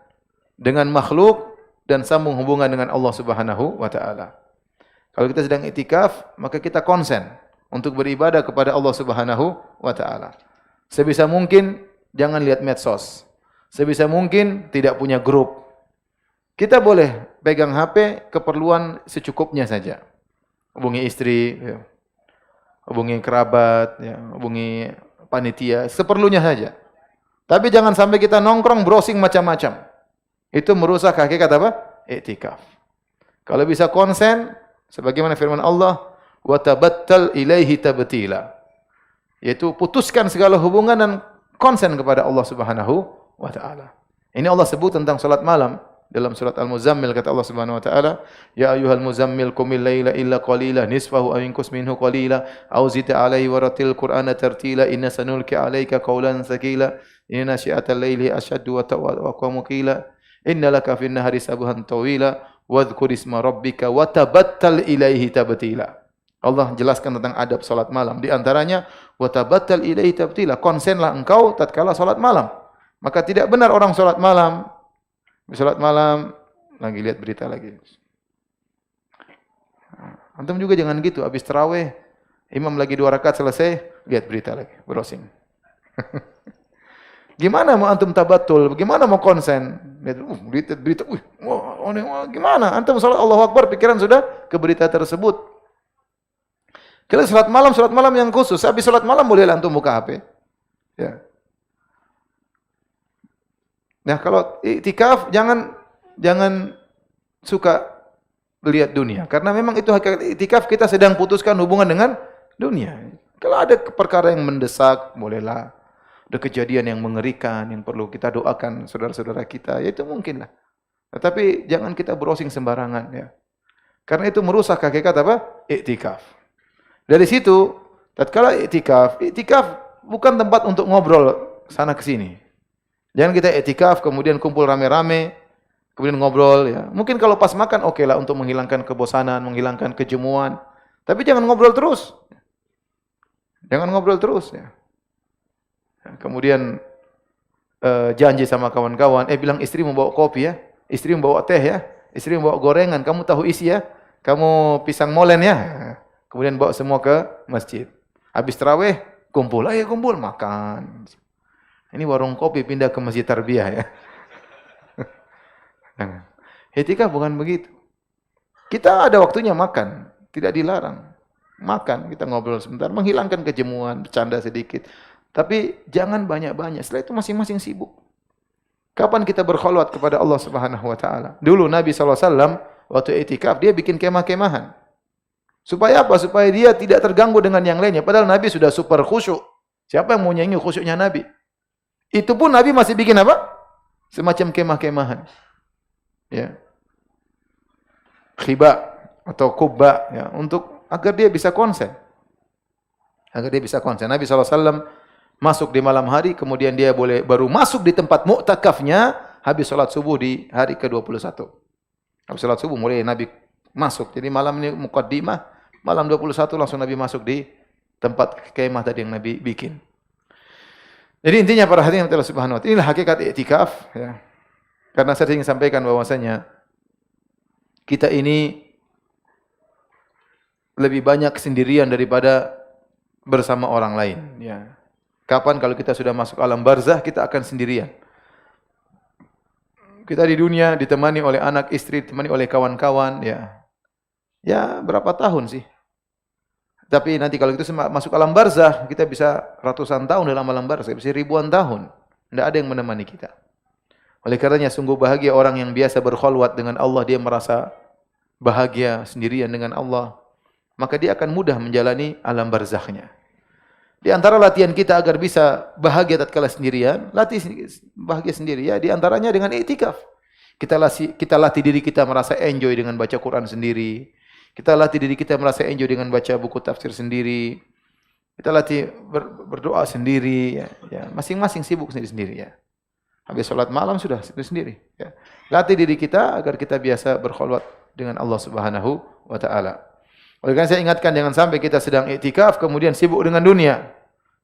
dengan makhluk dan sambung hubungan dengan Allah Subhanahu wa taala. Kalau kita sedang iktikaf, maka kita konsen untuk beribadah kepada Allah Subhanahu wa taala. Sebisa mungkin jangan lihat medsos. Sebisa mungkin tidak punya grup. Kita boleh pegang HP keperluan secukupnya saja. Hubungi istri, ya. Hubungi kerabat, ya. Hubungi panitia, seperlunya saja. Tapi jangan sampai kita nongkrong browsing macam-macam. Itu merusak hakikat apa? Iktikaf. Kalau bisa konsen, sebagaimana firman Allah, wa tabattal ilaihi tabtila. Yaitu putuskan segala hubungan dan konsen kepada Allah Subhanahu wa taala. Ini Allah sebut tentang salat malam dalam surat Al-Muzammil, kata Allah Subhanahu wa taala, ya ayyuhal muzammil qumil laila illa qalila nisfahu aw inqus minhu qalila aw zid 'alaihi wa ratil qur'ana tartila inna sanulqi 'alaika qawlan tsaqila inna nasyi'atal laili ashaddu wa aqwamu qila inna laka fin nahari sabhan tawila wadhkur isma rabbika wa tabattal ilaihi tabtila. Allah jelaskan tentang adab salat malam. Di antaranya wa tabattal ilaihi tabtila, konsenlah engkau tatkala salat malam. Maka tidak benar orang salat malam, lagi lihat berita lagi. Antum juga jangan gitu, habis tarawih, imam lagi 2 rakaat selesai, lihat berita lagi, browsing. Gimana mau antum tabatul? Bagaimana mau konsen? Lihat berita, gimana? Antum salat Allahu Akbar, pikiran sudah ke berita tersebut. Kalau salat malam yang khusus. Habis salat malam bolehlah antum buka HP. Ya. Nah, kalau iktikaf jangan suka lihat dunia, karena memang itu hakikat iktikaf, kita sedang putuskan hubungan dengan dunia. Kalau ada perkara yang mendesak, bolehlah. Ada kejadian yang mengerikan yang perlu kita doakan saudara-saudara kita, ya itu mungkinlah. Tetapi jangan kita browsing sembarangan, ya. Karena itu merusak hakikat apa? Iktikaf. Dari situ, tatkala iktikaf bukan tempat untuk ngobrol sana ke sini. Jangan kita iktikaf kemudian kumpul rame-rame, kemudian ngobrol, ya. Mungkin kalau pas makan oke lah untuk menghilangkan kebosanan, menghilangkan kejemuan. Tapi jangan ngobrol terus. Jangan ngobrol terus, ya. Kemudian janji sama kawan-kawan, bilang istri mau bawa kopi ya, istri mau bawa teh ya, istri mau bawa gorengan, kamu tahu isi ya, kamu pisang molen ya. Kemudian bawa semua ke masjid. Habis tarawih kumpul, ayo kumpul makan. Ini warung kopi pindah ke masjid tarbiyah ya. Iktikaf bukan begitu. Kita ada waktunya makan, tidak dilarang. Makan, kita ngobrol sebentar, menghilangkan kejemuan, bercanda sedikit. Tapi jangan banyak-banyak. Setelah itu masing-masing sibuk. Kapan kita berkhulwat kepada Allah Subhanahu wa taala? Dulu Nabi SAW waktu iktikaf dia bikin kemah-kemahan. Supaya apa? Supaya dia tidak terganggu dengan yang lainnya. Padahal Nabi sudah super khusyuk. Siapa yang mau nyanyi khusyuknya Nabi? Itu pun Nabi masih bikin apa? Semacam kemah-kemahan. Ya. Khiba atau kubba, ya, untuk agar dia bisa konsen. Agar dia bisa konsen. Nabi SAW masuk di malam hari, kemudian dia baru masuk di tempat mu'takafnya habis salat subuh di hari ke-21. Habis salat subuh mulai Nabi masuk. Jadi malam ini muqaddimah, malam 21 langsung Nabi masuk di tempat kemah tadi yang Nabi bikin. Jadi intinya para hadirin Allah Subhanahu wa taala, inilah hakikat iktikaf, ya. Karena saya ingin sampaikan bahwasanya kita ini lebih banyak sendirian daripada bersama orang lain, ya. Kapan kalau kita sudah masuk alam barzah, kita akan sendirian. Kita di dunia ditemani oleh anak istri, ditemani oleh kawan-kawan, ya. Ya, berapa tahun sih? Tapi nanti kalau kita masuk alam barzah, kita bisa ratusan tahun dalam alam barzah, bisa ribuan tahun. Tidak ada yang menemani kita. Oleh karenanya sungguh bahagia orang yang biasa berkhulwat dengan Allah, dia merasa bahagia sendirian dengan Allah. Maka dia akan mudah menjalani alam barzahnya. Di antara latihan kita agar bisa bahagia tatkala sendirian, latih bahagia sendiri, ya, di antaranya dengan iktikaf. Kita latih diri kita merasa enjoy dengan baca Quran sendiri. Kita latih diri kita merasa enjoy dengan baca buku tafsir sendiri. Kita latih berdoa sendiri, ya. Masing-masing sibuk sendiri-sendiri, ya. Habis sholat malam sudah sendiri, ya. Latih diri kita agar kita biasa berkhulwat dengan Allah Subhanahu wa taala. Oleh karena saya ingatkan jangan sampai kita sedang iktikaf kemudian sibuk dengan dunia.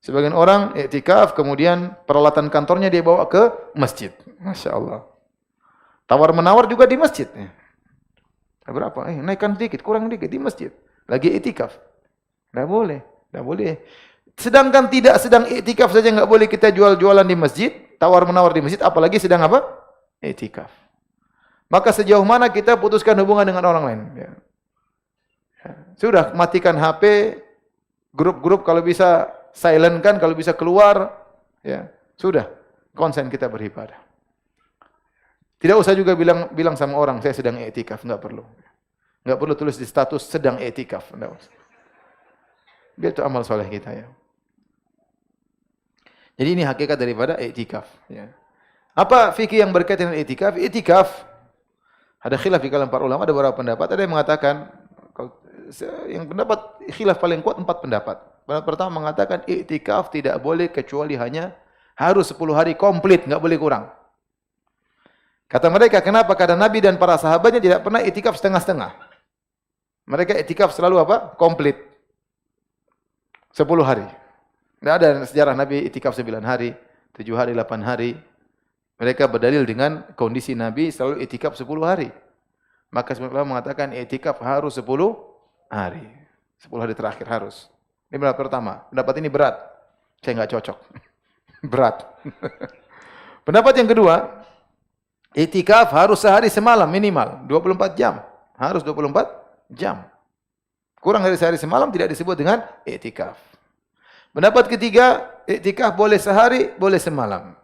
Sebagian orang iktikaf kemudian peralatan kantornya dia bawa ke masjid. Masya Allah. Tawar-menawar juga di masjid. Berapa? Naikkan dikit, kurang dikit di masjid. Lagi iktikaf. Tidak boleh. Tidak boleh. Sedangkan tidak sedang iktikaf saja enggak boleh kita jual-jualan di masjid, tawar-menawar di masjid, apalagi sedang apa? Iktikaf. Maka sejauh mana kita putuskan hubungan dengan orang lain? Ya. Sudah, matikan HP, grup-grup kalau bisa silent kan, kalau bisa keluar, ya sudah, konsen kita beribadah. Tidak usah juga bilang sama orang saya sedang iktikaf, enggak perlu. Enggak perlu tulis di status sedang iktikaf, enggak usah. Biar itu amal soleh kita ya. Jadi ini hakikat daripada iktikaf. Ya. Apa fikih yang berkaitan dengan iktikaf? Iktikaf ada khilaf di kalangan para ulama, ada beberapa pendapat. Ada yang mengatakan, yang pendapat khilaf paling kuat 4 pendapat. Pendapat pertama mengatakan iktikaf tidak boleh kecuali hanya harus 10 hari komplit, enggak boleh kurang. Kata mereka, kenapa? Karena Nabi dan para sahabatnya tidak pernah iktikaf setengah-setengah. Mereka iktikaf selalu apa? Komplit. 10 hari. Tidak ada sejarah Nabi iktikaf 9 hari, 7 hari, 8 hari. Mereka berdalil dengan kondisi Nabi selalu iktikaf 10 hari. Maka sebenarnya mengatakan iktikaf harus 10 hari. 10 hari terakhir harus. Ini pendapat pertama. Pendapat ini berat. Saya enggak cocok. Berat. Pendapat yang kedua, iktikaf harus sehari semalam minimal, 24 jam. Harus 24 jam. Kurang dari sehari semalam tidak disebut dengan iktikaf. Pendapat ketiga, iktikaf boleh sehari, boleh semalam.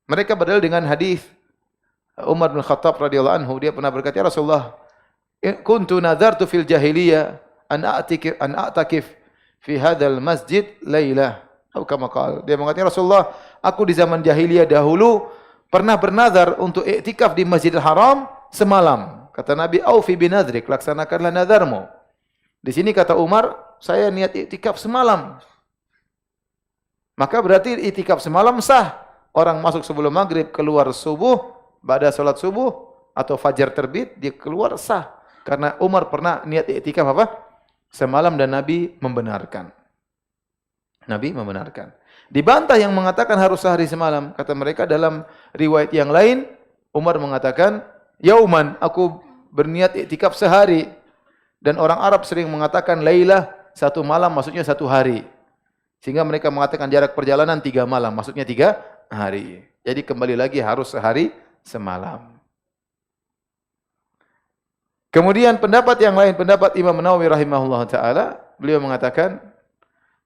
Mereka berdalil dengan hadis Umar bin Khattab radhiyallahu anhu, dia pernah berkata, "Ya Rasulullah, kuntu nadartu fil jahiliyah an a'takif fi hadzal masjid lailah." Atau kama qala, dia mengatakan, "Ya Rasulullah, aku di zaman jahiliyah dahulu pernah bernazar untuk iktikaf di Masjidil Haram semalam." Kata Nabi, "Aufi binadrik, laksanakanlah nazarmu." Di sini kata Umar, "Saya niat iktikaf semalam." Maka berarti iktikaf semalam sah. Orang masuk sebelum maghrib, keluar subuh, pada salat subuh atau fajar terbit, dia keluar sah. Karena Umar pernah niat iktikaf apa? Semalam dan Nabi membenarkan. Nabi membenarkan. Dibantah yang mengatakan harus sehari semalam. Kata mereka dalam riwayat yang lain, Umar mengatakan, "Yauman, aku berniat iktikaf sehari." Dan orang Arab sering mengatakan lailah, satu malam maksudnya satu hari. Sehingga mereka mengatakan jarak perjalanan 3 malam, maksudnya 3 hari. Jadi kembali lagi harus sehari semalam. Kemudian pendapat yang lain, pendapat Imam Nawawi rahimahullah ta'ala, beliau mengatakan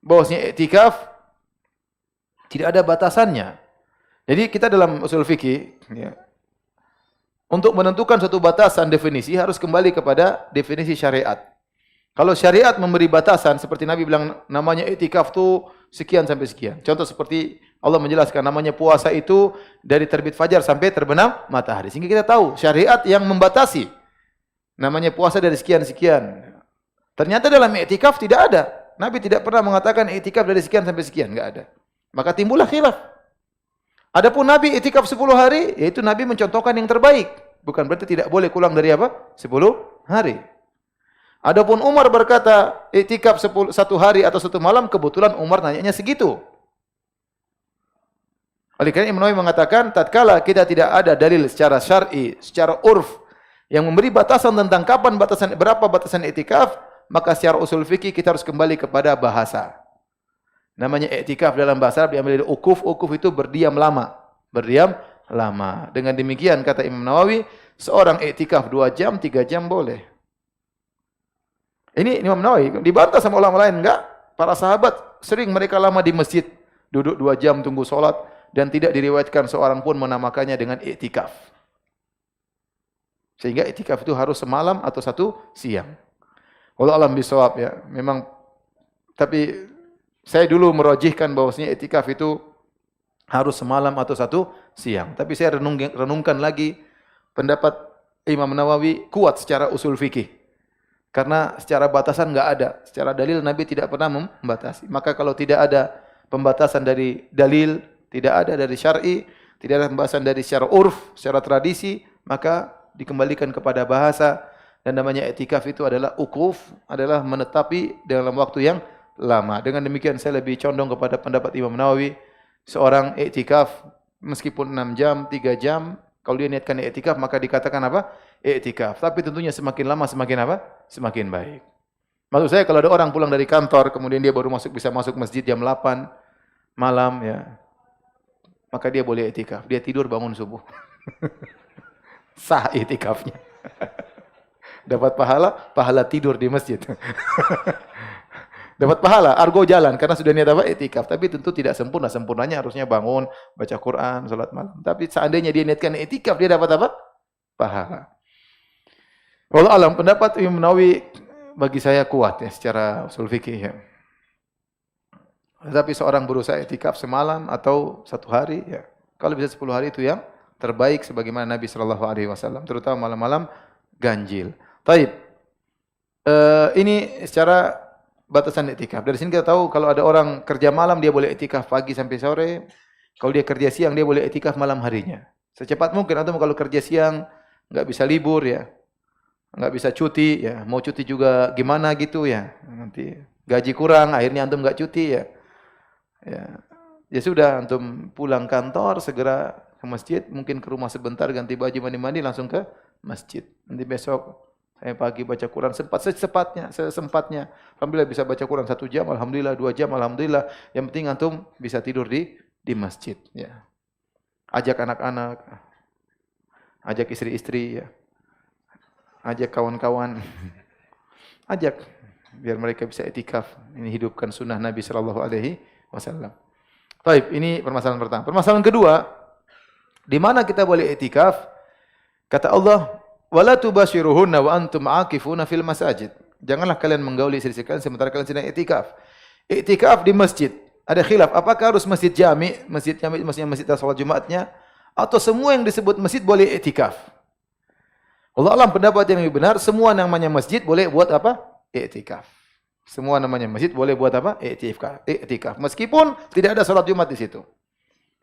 bahwasanya iktikaf tidak ada batasannya. Jadi kita dalam usul fikih, ya, untuk menentukan satu batasan definisi harus kembali kepada definisi syariat. Kalau syariat memberi batasan, seperti Nabi bilang namanya iktikaf itu sekian sampai sekian. Contoh seperti Allah menjelaskan namanya puasa itu dari terbit fajar sampai terbenam matahari. Sehingga kita tahu syariat yang membatasi. Namanya puasa dari sekian-sekian. Ternyata dalam iktikaf tidak ada. Nabi tidak pernah mengatakan iktikaf dari sekian sampai sekian, enggak ada. Maka timbullah khilaf. Adapun Nabi iktikaf 10 hari, yaitu Nabi mencontohkan yang terbaik. Bukan berarti tidak boleh kurang dari apa? 10 hari. Adapun Umar berkata iktikaf 1 hari atau 1 malam, kebetulan Umar nanyanya segitu. Oleh karena Imam Nawawi mengatakan, tatkala kita tidak ada dalil secara syar'i, secara urf yang memberi batasan tentang kapan batasan, berapa batasan iktikaf, maka secara usul fikih kita harus kembali kepada bahasa. Namanya iktikaf dalam bahasa Arab diambil dari ukuf. Ukuf itu berdiam lama. Berdiam lama. Dengan demikian kata Imam Nawawi, seorang iktikaf 2 jam, 3 jam boleh. Ini Imam Nawawi dibantah sama ulama lain, enggak? Para sahabat sering mereka lama di masjid, duduk 2 jam tunggu salat dan tidak diriwayatkan seorang pun menamakannya dengan iktikaf. Sehingga iktikaf itu harus semalam atau 1 siang. Wallahu a'lam bishawab ya. Memang tapi saya dulu merajihkan bahwasanya iktikaf itu harus semalam atau 1 siang. Tapi saya renungkan lagi pendapat Imam Nawawi kuat secara usul fikih. Karena secara batasan enggak ada. Secara dalil Nabi tidak pernah membatasi. Maka kalau tidak ada pembatasan dari dalil, tidak ada dari syar'i, tidak ada pembahasan dari secara urf, secara tradisi, maka dikembalikan kepada bahasa. Dan namanya iktikaf itu adalah ukuf, adalah menetapi dalam waktu yang lama. Dengan demikian saya lebih condong kepada pendapat Imam Nawawi. Seorang iktikaf meskipun 6 jam, 3 jam, kalau dia niatkan iktikaf maka dikatakan apa? Iktikaf. Tapi tentunya semakin lama semakin apa? Semakin baik. Maksud saya kalau ada orang pulang dari kantor, kemudian dia baru bisa masuk masjid jam 8 malam ya, maka dia boleh iktikaf. Dia tidur bangun subuh. Sah iktikafnya. Dapat pahala tidur di masjid. Dapat pahala, argo jalan karena sudah niat apa? Iktikaf. Tapi tentu tidak sempurna. Sempurnanya harusnya bangun, baca Quran, salat malam. Tapi seandainya dia niatkan iktikaf, dia dapat apa? Pahala. Wallahu alam, pendapat Imam Nawawi bagi saya kuat ya secara usul fikih ya. Tetapi seorang berusaha iktikaf semalam atau 1 hari ya. Kalau bisa 10 hari itu yang terbaik sebagaimana Nabi sallallahu alaihi wasallam, terutama malam-malam ganjil. Taib. Ini secara batasan iktikaf. Dari sini kita tahu kalau ada orang kerja malam dia boleh iktikaf pagi sampai sore. Kalau dia kerja siang dia boleh iktikaf malam harinya. Secepat mungkin, atau kalau kerja siang enggak bisa libur ya. Enggak bisa cuti ya. Mau cuti juga gimana gitu ya. Nanti gaji kurang akhirnya antum enggak cuti ya. Ya sudah, antum pulang kantor segera ke masjid, mungkin ke rumah sebentar ganti baju mandi-mandi langsung ke masjid. Nanti besok saya pagi baca Quran sesempatnya. Alhamdulillah bisa baca Quran 1 jam, alhamdulillah 2 jam, alhamdulillah. Yang penting antum bisa tidur di masjid ya. Ajak anak-anak, ajak istri-istri ya. Ajak kawan-kawan. Ajak biar mereka bisa iktikaf. Ini hidupkan sunnah Nabi sallallahu alaihi wasallam. Baik, ini permasalahan pertama. Permasalahan kedua, di mana kita boleh iktikaf? Kata Allah, "Wala tubashiruhunna wa antum aakifuna fil masajid." Janganlah kalian menggauli istri kalian sementara kalian sedang iktikaf. Iktikaf di masjid. Ada khilaf, apakah harus masjid jami? Masjid jami maksudnya masjid salat Jumatnya, atau semua yang disebut masjid boleh iktikaf? Allah alam, pendapat yang lebih benar, semua namanya masjid boleh buat apa? Iktikaf. Semua namanya masjid boleh buat apa? Iktikaf. Meskipun tidak ada salat Jumat di situ.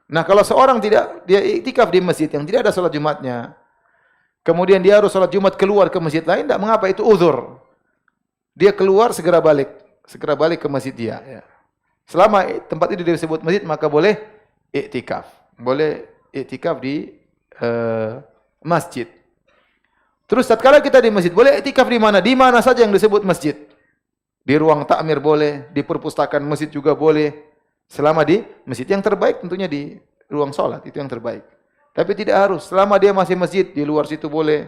Nah, kalau seorang dia iktikaf di masjid yang tidak ada salat Jumatnya, kemudian dia harus salat Jumat keluar ke masjid lain, tidak mengapa, itu uzur. Dia keluar segera balik ke masjid dia. Ya. Selama tempat itu disebut masjid, maka boleh iktikaf. Boleh iktikaf di masjid. Terus tatkala kita di masjid, boleh iktikaf di mana? Di mana saja yang disebut masjid. Di ruang takmir boleh, di perpustakaan masjid juga boleh. Selama di masjid, yang terbaik tentunya di ruang salat, itu yang terbaik. Tapi tidak harus, selama dia masih masjid, di luar situ boleh.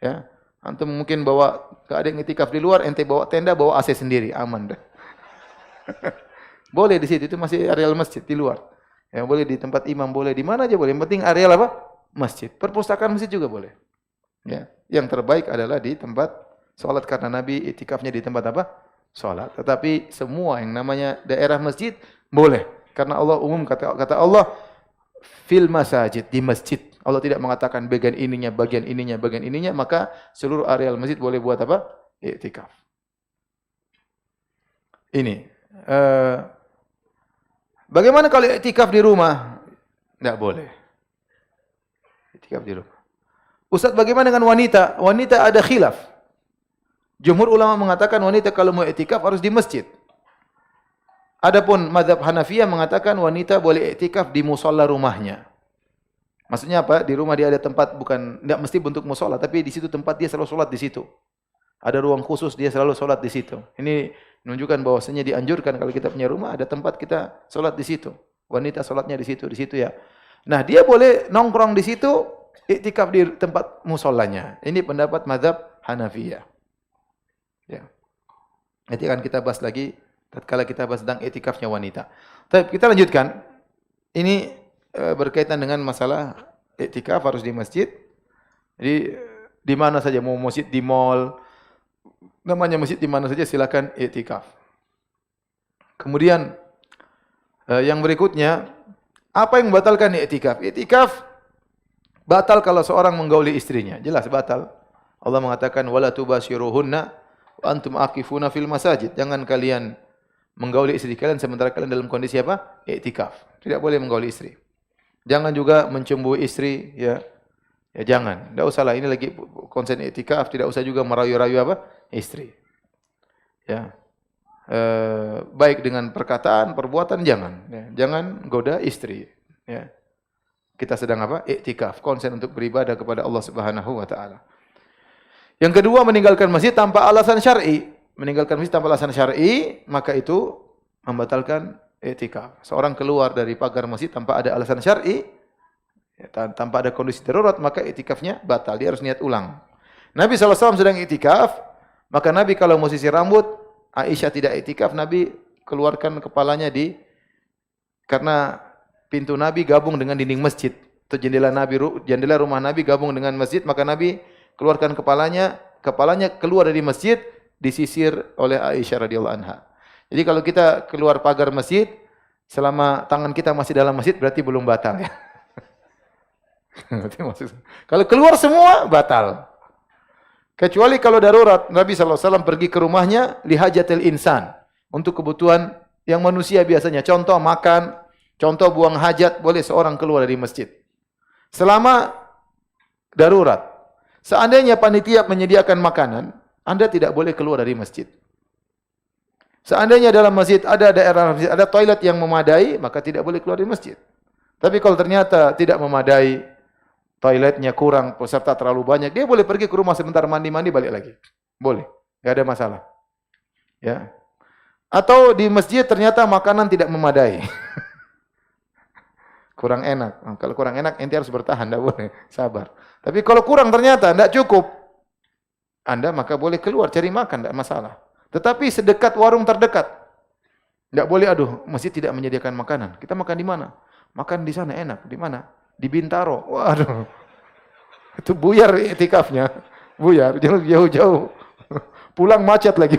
Ya. Antum mungkin bawa, enggak ada yang iktikaf di luar, ente bawa tenda, bawa AC sendiri, aman dah. Boleh di situ, itu masih areal masjid di luar. Ya, boleh di tempat imam, boleh di mana aja boleh. Yang penting areal apa? Masjid. Perpustakaan masjid juga boleh. Ya, yang terbaik adalah di tempat salat karena Nabi iktikafnya di tempat apa? Salat. Tetapi semua yang namanya daerah masjid boleh. Karena Allah umum kata Allah fil masajid, di masjid. Allah tidak mengatakan bagian ininya, maka seluruh areal masjid boleh buat apa? Iktikaf. Ini. Bagaimana kalau iktikaf di rumah? Tidak boleh. Iktikaf di rumah. Ustaz, bagaimana dengan wanita? Wanita ada khilaf. Jumhur ulama mengatakan wanita kalau mau iktikaf harus di masjid. Adapun mazhab Hanafiyah mengatakan wanita boleh iktikaf di musalla rumahnya. Maksudnya apa? Di rumah dia ada tempat, bukan tidak mesti bentuk musalla, tapi di situ tempat dia selalu salat di situ. Ada ruang khusus dia selalu salat di situ. Ini menunjukkan bahwasanya dianjurkan kalau kita punya rumah ada tempat kita salat di situ. Wanita salatnya di situ ya. Nah, dia boleh nongkrong di situ, iktikaf di tempat musallanya. Ini pendapat mazhab Hanafiyah. Ya. Nanti akan kita bahas lagi tatkala kita bahas tentang iktikafnya wanita. Tapi kita lanjutkan. Ini berkaitan dengan masalah iktikaf harus di masjid. Jadi di mana saja, mau masjid di mall, namanya masjid di mana saja silakan iktikaf. Kemudian yang berikutnya, apa yang membatalkan iktikaf? Iktikaf batal kalau seorang menggauli istrinya, jelas batal. Allah mengatakan wala tubashiruhunna wa antum aqifuna fil masajid. Jangan kalian menggauli istri kalian sementara kalian dalam kondisi apa? Iktikaf. Tidak boleh menggauli istri. Jangan juga mencembui istri, ya. Ya jangan. Tidak usahlah, ini lagi konsen iktikaf, tidak usah juga merayu-rayu apa? Istri. Ya. Baik dengan perkataan, perbuatan jangan, ya. Jangan goda istri, ya. Kita sedang apa? Iktikaf, konsen untuk beribadah kepada Allah Subhanahu wa taala. Yang kedua, meninggalkan masjid tanpa alasan syar'i. meninggalkan masjid tanpa alasan syar'i, maka itu membatalkan i'tikaf. Seorang keluar dari pagar masjid tanpa ada alasan syar'i, ya, tanpa ada kondisi darurat, maka i'tikafnya batal. Dia harus niat ulang. Nabi SAW sedang i'tikaf, maka Nabi kalau mau sisir rambut, Aisyah tidak i'tikaf, Nabi keluarkan kepalanya karena pintu Nabi gabung dengan dinding masjid. Atau jendela rumah Nabi gabung dengan masjid, maka Nabi keluarkan kepalanya keluar dari masjid, disisir oleh Aisyah radhiyallahu anha. Jadi kalau kita keluar pagar masjid, selama tangan kita masih dalam masjid, berarti belum batal ya. Kalau keluar semua, batal. Kecuali kalau darurat, Nabi SAW pergi ke rumahnya, lihajatil insan, untuk kebutuhan yang manusia biasanya. Contoh makan, contoh buang hajat, boleh seorang keluar dari masjid. Selama darurat. Seandainya panitia menyediakan makanan, Anda tidak boleh keluar dari masjid. Seandainya dalam masjid ada daerah masjid, ada toilet yang memadai, maka tidak boleh keluar dari masjid. Tapi kalau ternyata tidak memadai, toiletnya kurang, peserta terlalu banyak, dia boleh pergi ke rumah sebentar mandi-mandi balik lagi. Boleh, enggak ada masalah. Ya. Atau di masjid ternyata makanan tidak memadai. Kurang enak. Nah, kalau kurang enak ente harus bertahan, enggak boleh, sabar. Tapi kalau kurang ternyata enggak cukup, Anda maka boleh keluar cari makan, enggak masalah. Tetapi sedekat warung terdekat. Enggak boleh, aduh, masjid tidak menyediakan makanan. Kita makan di mana? Makan di sana enak. Di mana? Di Bintaro. Waduh. Itu buyar i'tikafnya. Buyar, jauh-jauh. Pulang macet lagi.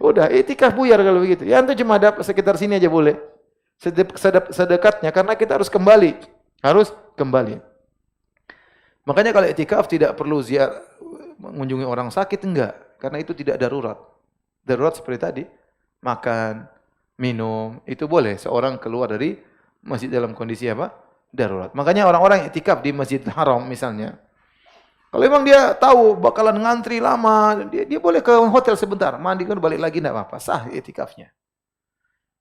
Udah, i'tikaf buyar kalau begitu. Ya antum cuma ada sekitar sini aja boleh. Sedekatnya karena kita harus kembali. Harus kembali. Makanya kalau i'tikaf tidak perlu mengunjungi orang sakit, enggak. Karena itu tidak darurat. Darurat seperti tadi, makan, minum, itu boleh seorang keluar dari masjid dalam kondisi apa? Darurat. Makanya orang-orang i'tikaf di Masjidil Haram misalnya, kalau memang dia tahu bakalan ngantri lama, dia boleh ke hotel sebentar, mandi kan balik lagi enggak apa-apa, sah i'tikafnya.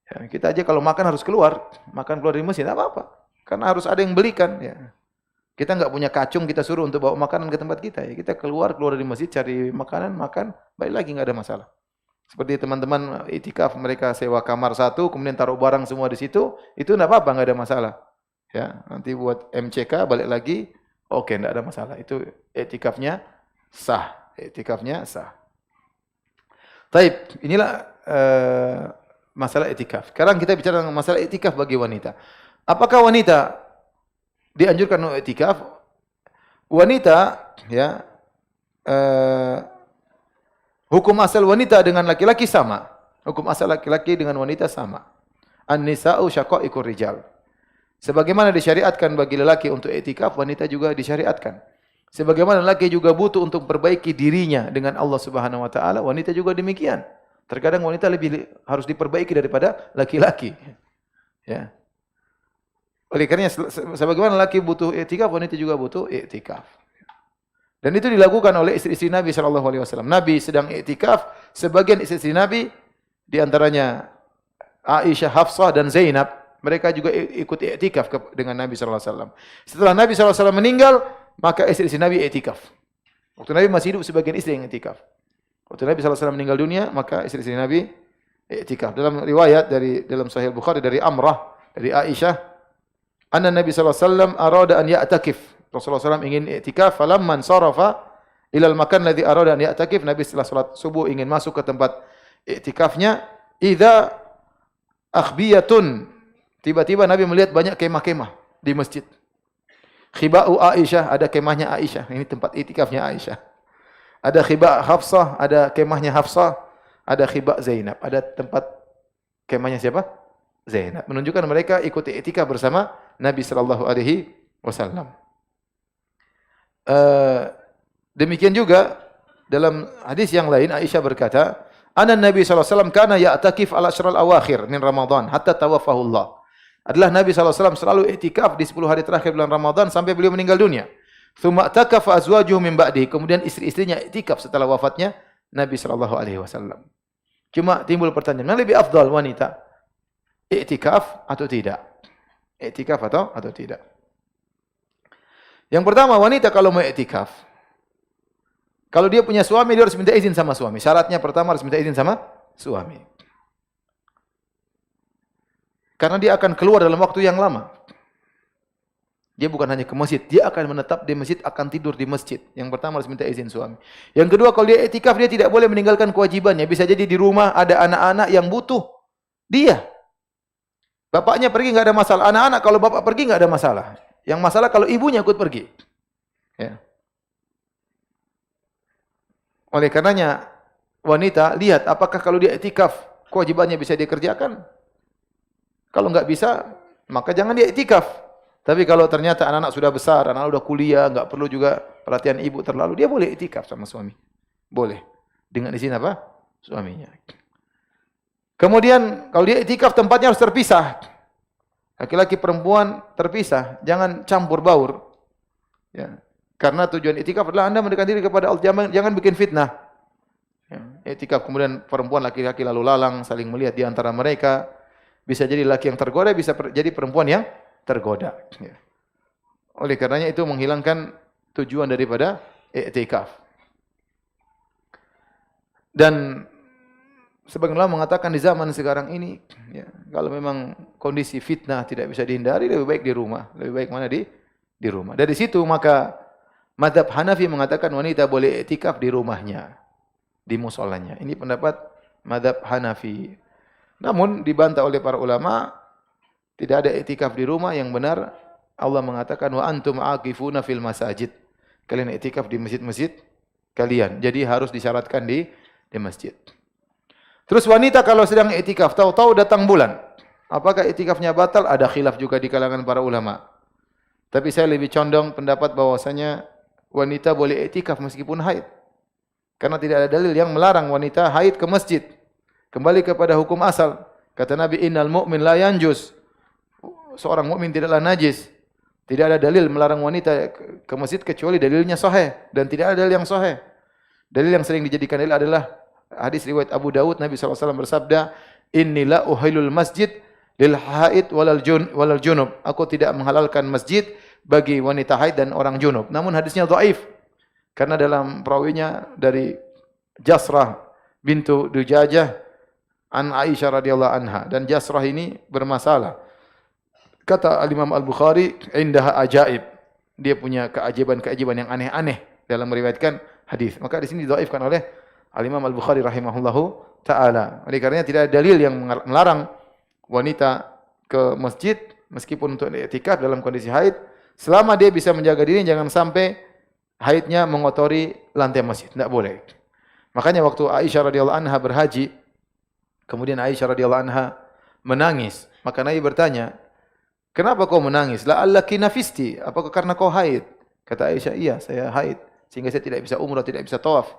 Ya, kita aja kalau makan harus keluar dari masjid, enggak apa-apa. Karena harus ada yang belikan, ya. Kita enggak punya kacung kita suruh untuk bawa makanan ke tempat kita, ya. Kita keluar dari masjid cari makanan, makan, balik lagi enggak ada masalah. Seperti teman-teman i'tikaf, mereka sewa kamar satu, kemudian taruh barang semua di situ, itu enggak apa-apa, enggak ada masalah. Ya, nanti buat MCK balik lagi, oke, enggak ada masalah. Itu i'tikafnya sah. I'tikafnya sah. Taib, inilah masalah i'tikaf. Sekarang kita bicara tentang masalah i'tikaf bagi wanita. Apakah wanita dianjurkan untuk i'tikaf? Wanita, ya, hukum asal wanita dengan laki-laki sama. Hukum asal laki-laki dengan wanita sama. An-nisa'u syaqa'iqur rijal. Sebagaimana disyariatkan bagi lelaki untuk i'tikaf, wanita juga disyariatkan. Sebagaimana lelaki juga butuh untuk perbaiki dirinya dengan Allah Subhanahu wa taala, wanita juga demikian. Terkadang wanita lebih harus diperbaiki daripada laki-laki. Ya. Oleh karenanya sebagaimana lelaki butuh i'tikaf, wanita juga butuh i'tikaf. Dan itu dilakukan oleh istri-istri Nabi sallallahu alaihi wasallam. Nabi sedang i'tikaf, sebagian istri-istri Nabi di antaranya Aisyah, Hafsah dan Zainab, mereka juga ikut i'tikaf dengan Nabi sallallahu alaihi wasallam. Setelah Nabi sallallahu alaihi wasallam meninggal, maka istri-istri Nabi i'tikaf. Waktu Nabi masih hidup, sebagian istri yang i'tikaf. Waktu Nabi sallallahu alaihi wasallam meninggal dunia, maka istri-istri Nabi i'tikaf. Dalam riwayat dalam Sahih Bukhari dari Amrah, dari Aisyah, anna Nabi sallallahu alaihi wasallam arada an ya'takif. Rasulullah SAW ingin i'tikaf, falamman sarafa ilal makan ladzi arada an ya'takif. Nabi setelah salat subuh ingin masuk ke tempat i'tikafnya, idza akhbiyatun. Tiba-tiba Nabi melihat banyak kemah-kemah di masjid. Khiba'u Aisyah, ada kemahnya Aisyah. Ini tempat i'tikafnya Aisyah. Ada khiba' Hafsah, ada kemahnya Hafsah. Ada khiba' Zainab, ada tempat kemahnya siapa? Zainab. Menunjukkan mereka ikut i'tikaf bersama Nabi sallallahu alaihi wasallam. Demikian juga dalam hadis yang lain Aisyah berkata, "Ana Nabi sallallahu alaihi wasallam kana ya'takif al ashral awakhir min Ramadan hatta tawaffahu Allah." Adalah Nabi sallallahu alaihi wasallam selalu i'tikaf di 10 hari terakhir bulan Ramadan sampai beliau meninggal dunia. Tsumma takafa azwajuhu min ba'di. Kemudian istri-istrinya i'tikaf setelah wafatnya Nabi sallallahu alaihi wasallam. Cuma timbul pertanyaan, mana lebih afdal wanita? I'tikaf atau tidak? I'tikaf atau tidak? Yang pertama, wanita kalau mau i'tikaf, Kalau dia punya suami, dia harus minta izin sama suami. Syaratnya pertama harus minta izin sama suami. Karena dia akan keluar dalam waktu yang lama. Dia bukan hanya ke masjid, dia akan menetap di masjid, akan tidur di masjid. Yang pertama harus minta izin suami. Yang kedua, kalau dia iktikaf, dia tidak boleh meninggalkan kewajibannya. Bisa jadi di rumah ada anak-anak yang butuh dia. Bapaknya pergi nggak ada masalah. Anak-anak kalau bapak pergi nggak ada masalah. Yang masalah kalau ibunya ikut pergi. Ya. Oleh karenanya, wanita lihat apakah kalau dia iktikaf kewajibannya bisa dia kerjakan. Kalau nggak bisa, maka jangan dia iktikaf. Tapi kalau ternyata anak-anak sudah besar, anak-anak sudah kuliah, nggak perlu juga perhatian ibu terlalu, dia boleh iktikaf sama suami. Boleh. Dengan izin apa? Suaminya. Kemudian kalau dia iktikaf tempatnya harus terpisah. Laki-laki perempuan terpisah, jangan campur baur. Ya. Karena tujuan iktikaf adalah Anda mendekatkan diri kepada Allah, jangan bikin fitnah. Ya. Iktikaf kemudian perempuan laki-laki lalu lalang saling melihat di antara mereka. Bisa jadi laki yang tergoda, bisa jadi perempuan yang tergoda. Ya. Oleh karenanya itu menghilangkan tujuan daripada i'tikaf. Dan sebagian ulama mengatakan di zaman sekarang ini, ya, kalau memang kondisi fitnah tidak bisa dihindari, lebih baik di rumah. Lebih baik mana di rumah. Dari situ maka mazhab Hanafi mengatakan wanita boleh i'tikaf di rumahnya, di musholanya. Ini pendapat mazhab Hanafi. Namun dibantah oleh para ulama, tidak ada i'tikaf di rumah. Yang benar Allah mengatakan wa antum aakifuna fil masajid. Kalian i'tikaf di masjid-masjid kalian. Jadi harus disyaratkan di masjid. Terus wanita kalau sedang i'tikaf, tahu-tahu datang bulan, apakah i'tikafnya batal? Ada khilaf juga di kalangan para ulama. Tapi saya lebih condong pendapat bahwasanya wanita boleh i'tikaf meskipun haid. Karena tidak ada dalil yang melarang wanita haid ke masjid. Kembali kepada hukum asal. Kata Nabi, innal mu'min la yanjus. Seorang mukmin tidaklah najis. Tidak ada dalil melarang wanita ke masjid kecuali dalilnya sahih, dan tidak ada dalil yang sahih. Dalil yang sering dijadikan dalil adalah hadis riwayat Abu Dawud, Nabi SAW bersabda, "Inni la uhilul masjid lil haid walal junub." Aku tidak menghalalkan masjid bagi wanita haid dan orang junub. Namun hadisnya dhaif. Karena dalam perawinya dari Jasrah bintu Dujajah an Aisyah radhiyallahu anha, dan Jasrah ini bermasalah. Kata Al-Imam Al-Bukhari, indaha ajaib. Dia punya keajaiban-keajaiban yang aneh-aneh dalam meriwayatkan hadis. Maka di sini dhaifkan oleh Al-Imam Al-Bukhari rahimahullahu taala. Oleh karenanya tidak ada dalil yang melarang wanita ke masjid meskipun untuk i'tikaf dalam kondisi haid, selama dia bisa menjaga diri jangan sampai haidnya mengotori lantai masjid. Tidak boleh. Makanya waktu Aisyah radhiyallahu anha berhaji, kemudian Aisyah radhiyallahu anha menangis, maka Nabi bertanya, "Kenapa kau menangis? La'allaki nafisti." Apakah karena kau haid? Kata Aisyah, "Iya, saya haid sehingga saya tidak bisa umrah, tidak bisa tawaf."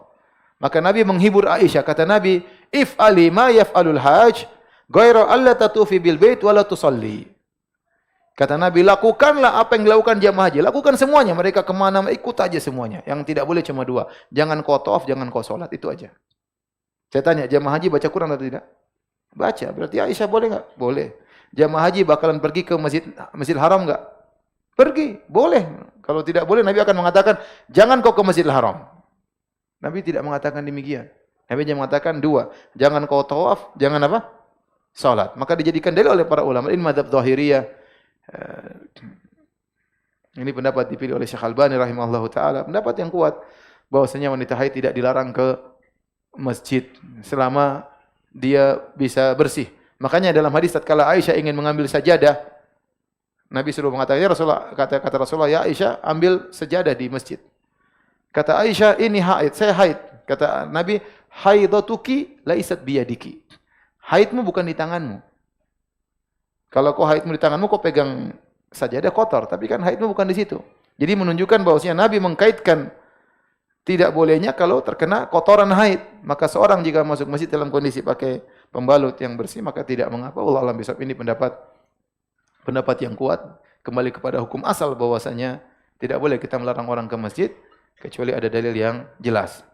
Maka Nabi menghibur Aisyah. Kata Nabi, "If'ali ma yaf'alul hajj, ghairu alla tatufi bil bait wa la tusalli." Kata Nabi, lakukanlah apa yang dilakukan jamaah haji. Lakukan semuanya. Mereka kemana, ikut aja semuanya. Yang tidak boleh cuma dua. Jangan kau tawaf, jangan kau solat. Itu aja. Saya tanya, jamaah haji baca Quran atau tidak? Baca. Berarti Aisyah boleh enggak? Boleh. Jamaah haji bakalan pergi ke Masjidil Haram enggak? Pergi. Boleh. Kalau tidak boleh, Nabi akan mengatakan, jangan kau ke Masjidil Haram. Nabi tidak mengatakan demikian. Nabi hanya mengatakan dua. Jangan kau tawaf, jangan apa? Salat. Maka dijadikan dalil oleh para ulama. Ini mazhab Zahiriyah. Ini pendapat dipilih oleh Syekh Albani rahimahullahu taala, pendapat yang kuat bahwasanya wanita haid tidak dilarang ke masjid selama dia bisa bersih. Makanya dalam hadis tatkala Aisyah ingin mengambil sajadah, Nabi suruh mengatakan, "Ya Rasulullah," kata Rasulullah, "Ya Aisyah, ambil sajadah di masjid." Kata Aisyah, "Ini haid, saya haid." Kata Nabi, "Haidatuki laisat biyadiki." Haidmu bukan di tanganmu. Kalau kau haidmu di tanganmu, kau pegang sajadah kotor. Tapi kan haidmu bukan di situ. Jadi menunjukkan bahwasanya Nabi mengkaitkan tidak bolehnya kalau terkena kotoran haid. Maka seorang jika masuk masjid dalam kondisi pakai pembalut yang bersih, maka tidak mengapa. Wallahu a'lam bishawab. Ini pendapat yang kuat. Kembali kepada hukum asal bahwasanya tidak boleh kita melarang orang ke masjid kecuali ada dalil yang jelas.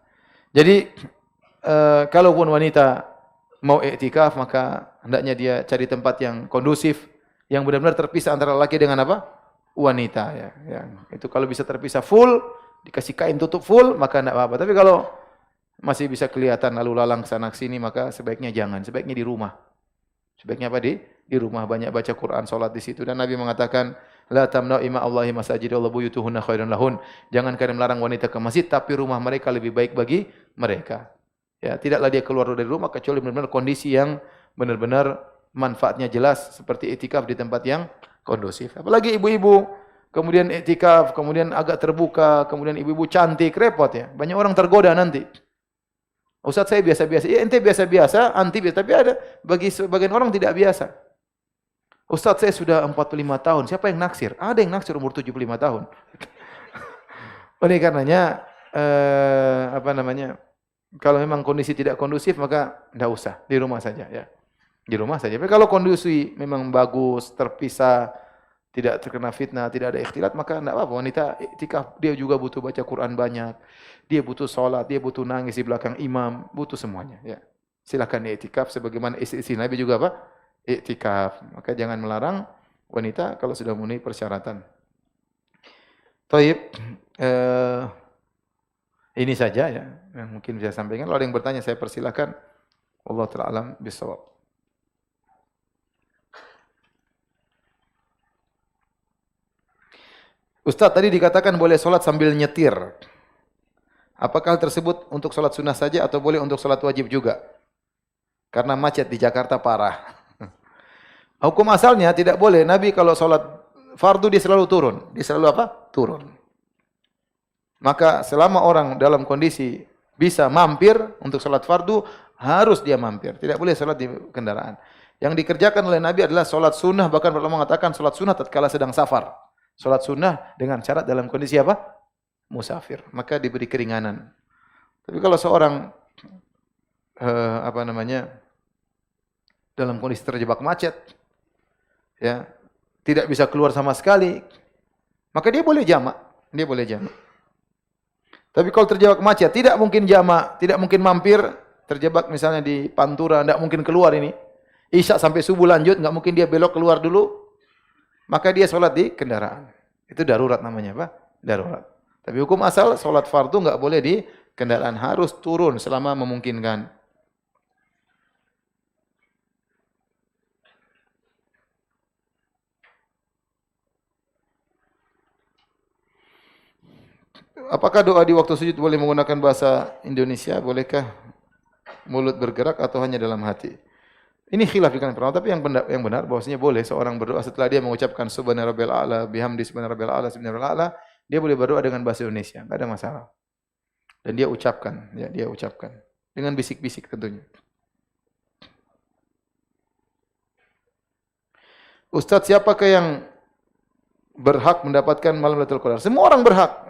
Jadi kalaupun wanita mau i'tikaf, maka hendaknya dia cari tempat yang kondusif, yang benar-benar terpisah antara laki dengan apa? Wanita, ya. Itu kalau bisa terpisah full, dikasih kain tutup full, maka tidak apa-apa. Tapi kalau masih bisa kelihatan lalu lalang sana sini, maka sebaiknya jangan. Sebaiknya di rumah. Sebaiknya apa di rumah, banyak baca Quran, salat di situ. Dan Nabi mengatakan, la tamna'u ima Allahi masajidallah buyutuhunna khairan lahun. Jangan kalian melarang wanita ke masjid, tapi rumah mereka lebih baik bagi mereka. Ya, tidaklah dia keluar dari rumah kecuali benar-benar kondisi yang benar-benar manfaatnya jelas, seperti iktikaf di tempat yang kondusif. Apalagi ibu-ibu, kemudian iktikaf, kemudian agak terbuka, kemudian ibu-ibu cantik, repot ya. Banyak orang tergoda nanti. Ustaz saya biasa-biasa. Ya ente biasa-biasa, anti biasa, tapi ada bagi sebagian orang tidak biasa. Ustaz saya sudah 45 tahun, siapa yang naksir? Ada yang naksir umur 75 tahun. Oleh karenanya kalau memang kondisi tidak kondusif maka tidak usah, di rumah saja ya. Di rumah saja. Tapi kalau kondisi memang bagus, terpisah, tidak terkena fitnah, tidak ada ikhtilat, maka tidak apa-apa. Wanita iktikaf, dia juga butuh baca Quran banyak. Dia butuh sholat, dia butuh nangis di belakang imam, butuh semuanya. Ya. Silakan iktikaf sebagaimana istri Nabi juga apa? Iktikaf. Maka jangan melarang wanita kalau sudah memenuhi persyaratan. Taib, ini saja ya yang mungkin bisa sampaikan. Kalau ada yang bertanya saya persilakan. Wallahu ta'ala alam bisawab. Ustaz tadi dikatakan boleh sholat sambil nyetir. Apakah hal tersebut untuk sholat sunnah saja atau boleh untuk sholat wajib juga? Karena macet di Jakarta parah. Hukum asalnya tidak boleh. Nabi kalau sholat fardu dia selalu turun. Dia selalu apa? Turun. Maka selama orang dalam kondisi bisa mampir untuk sholat fardu, harus dia mampir. Tidak boleh sholat di kendaraan. Yang dikerjakan oleh Nabi adalah sholat sunnah. Bahkan para ulama mengatakan sholat sunnah tatkala sedang safar. Sholat sunnah dengan syarat dalam kondisi apa? Musafir. Maka diberi keringanan. Tapi kalau seorang dalam kondisi terjebak macet, ya tidak bisa keluar sama sekali, maka dia boleh jamak. Dia boleh jamak. Tapi kalau terjebak macet, tidak mungkin jamak, tidak mungkin mampir, terjebak misalnya di Pantura, tidak mungkin keluar ini. Isya sampai subuh lanjut, nggak mungkin dia belok keluar dulu. Maka dia sholat di kendaraan. Itu darurat namanya apa? Darurat. Tapi hukum asal sholat fardu nggak boleh di kendaraan. Harus turun selama memungkinkan. Apakah doa di waktu sujud boleh menggunakan bahasa Indonesia? Bolehkah mulut bergerak atau hanya dalam hati? Ini khilaf di kalangan ulama, tapi yang benar bahwasanya boleh seorang berdoa setelah dia mengucapkan subhana rabbil a'la bihamdi subhana rabbil a'la subhana rabbil a'la, dia boleh berdoa dengan bahasa Indonesia, enggak ada masalah. Dan dia ucapkan, ya dia ucapkan dengan bisik-bisik tentunya. Ustaz, siapakah yang berhak mendapatkan malam Lailatul Qadar? Semua orang berhak.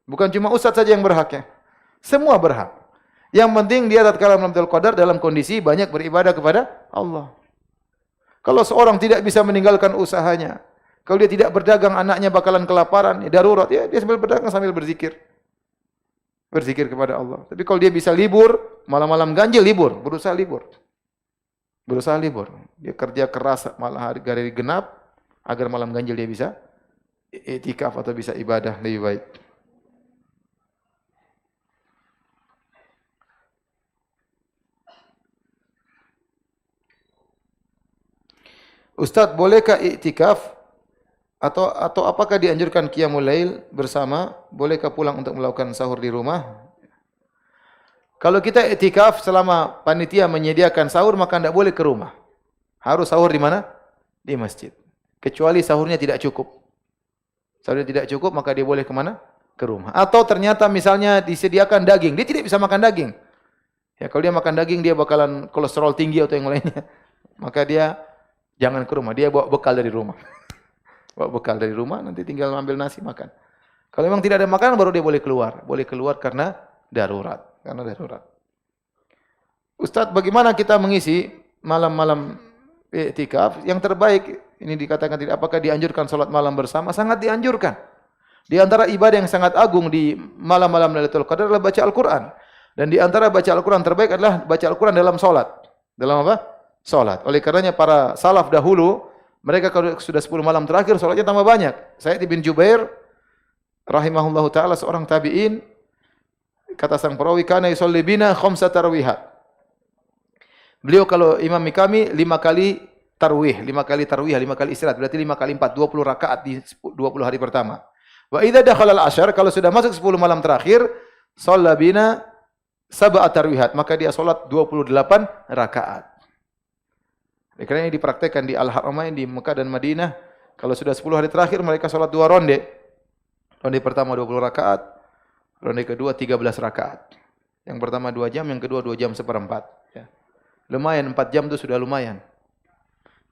Bukan cuma ustaz saja yang berhak ya. Semua berhak. Yang penting dia tatkala malam Lailatul Qadar dalam kondisi banyak beribadah kepada Allah. Kalau seorang tidak bisa meninggalkan usahanya, kalau dia tidak berdagang anaknya bakalan kelaparan, ya darurat, ya dia sambil berdagang sambil berzikir. Berzikir kepada Allah. Tapi kalau dia bisa libur, malam-malam ganjil libur, berusaha libur. Berusaha libur. Dia kerja keras malah hari genap agar malam ganjil dia bisa iktikaf atau bisa ibadah lebih baik. Ustaz, bolehkah iktikaf atau apakah dianjurkan qiyamul lail bersama? Bolehkah pulang untuk melakukan sahur di rumah? Kalau kita iktikaf selama panitia menyediakan sahur maka tidak boleh ke rumah. Harus sahur di mana? Di masjid. Kecuali sahurnya tidak cukup. Sahurnya tidak cukup maka dia boleh ke mana? Ke rumah. Atau ternyata misalnya disediakan daging, dia tidak bisa makan daging. Ya kalau dia makan daging dia bakalan kolesterol tinggi atau yang lainnya. Maka dia jangan ke rumah, dia bawa bekal dari rumah. Bawa bekal dari rumah, nanti tinggal ambil nasi makan. Kalau memang tidak ada makanan, baru dia boleh keluar. Boleh keluar karena darurat. Karena darurat. Ustaz, bagaimana kita mengisi malam-malam iktikaf? Yang terbaik, ini dikatakan tidak, apakah dianjurkan sholat malam bersama? Sangat dianjurkan. Di antara ibadah yang sangat agung di malam-malam Lailatul Qadar adalah baca Al-Quran. Dan di antara baca Al-Quran terbaik adalah baca Al-Quran dalam sholat. Dalam apa? Salat. Oleh karenanya para salaf dahulu, mereka kalau sudah 10 malam terakhir salatnya tambah banyak. Sa'id bin Jubair rahimahullahu taala seorang tabi'in, kata sang perawi, kana yusalli bina khamsa tarwihat. Beliau kalau imami kami 5 kali tarwih, 5 kali tarwih, 5 kali istirahat, berarti 5 kali 4, 20 rakaat di 20 hari pertama. Wa idza dakhala al-'ashar, kalau sudah masuk 10 malam terakhir, shalla bina sab'a tarwihat, maka dia salat 28 rakaat. Karena ini dipraktekkan di Al-Haramain di Mekah dan Madinah. Kalau sudah 10 hari terakhir mereka salat 2 ronde. Ronde pertama 20 rakaat, ronde kedua 13 rakaat. Yang pertama 2 jam, yang kedua 2 jam seperempat. Ya. Lumayan 4 jam itu sudah lumayan.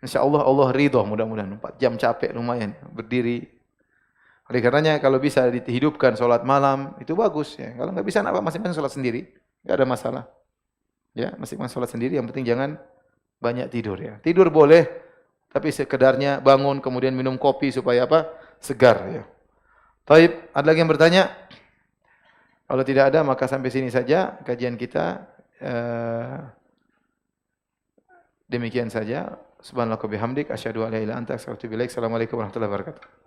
InsyaAllah Allah ridho, mudah-mudahan 4 jam capek lumayan berdiri. Oleh karenanya kalau bisa dihidupkan salat malam itu bagus ya. Kalau enggak bisa masing-masing salat sendiri, enggak ada masalah. Ya, masing-masing salat sendiri, yang penting jangan banyak tidur ya. Tidur boleh, tapi sekedarnya bangun kemudian minum kopi supaya apa? Segar ya. Taib, ada lagi yang bertanya? Kalau tidak ada maka sampai sini saja kajian kita. Demikian saja. Subhanallah wa bihamdik, asyhadu an la ilaha illa anta, astaghfiruka wa atubu ilaik. Assalamualaikum warahmatullahi wabarakatuh.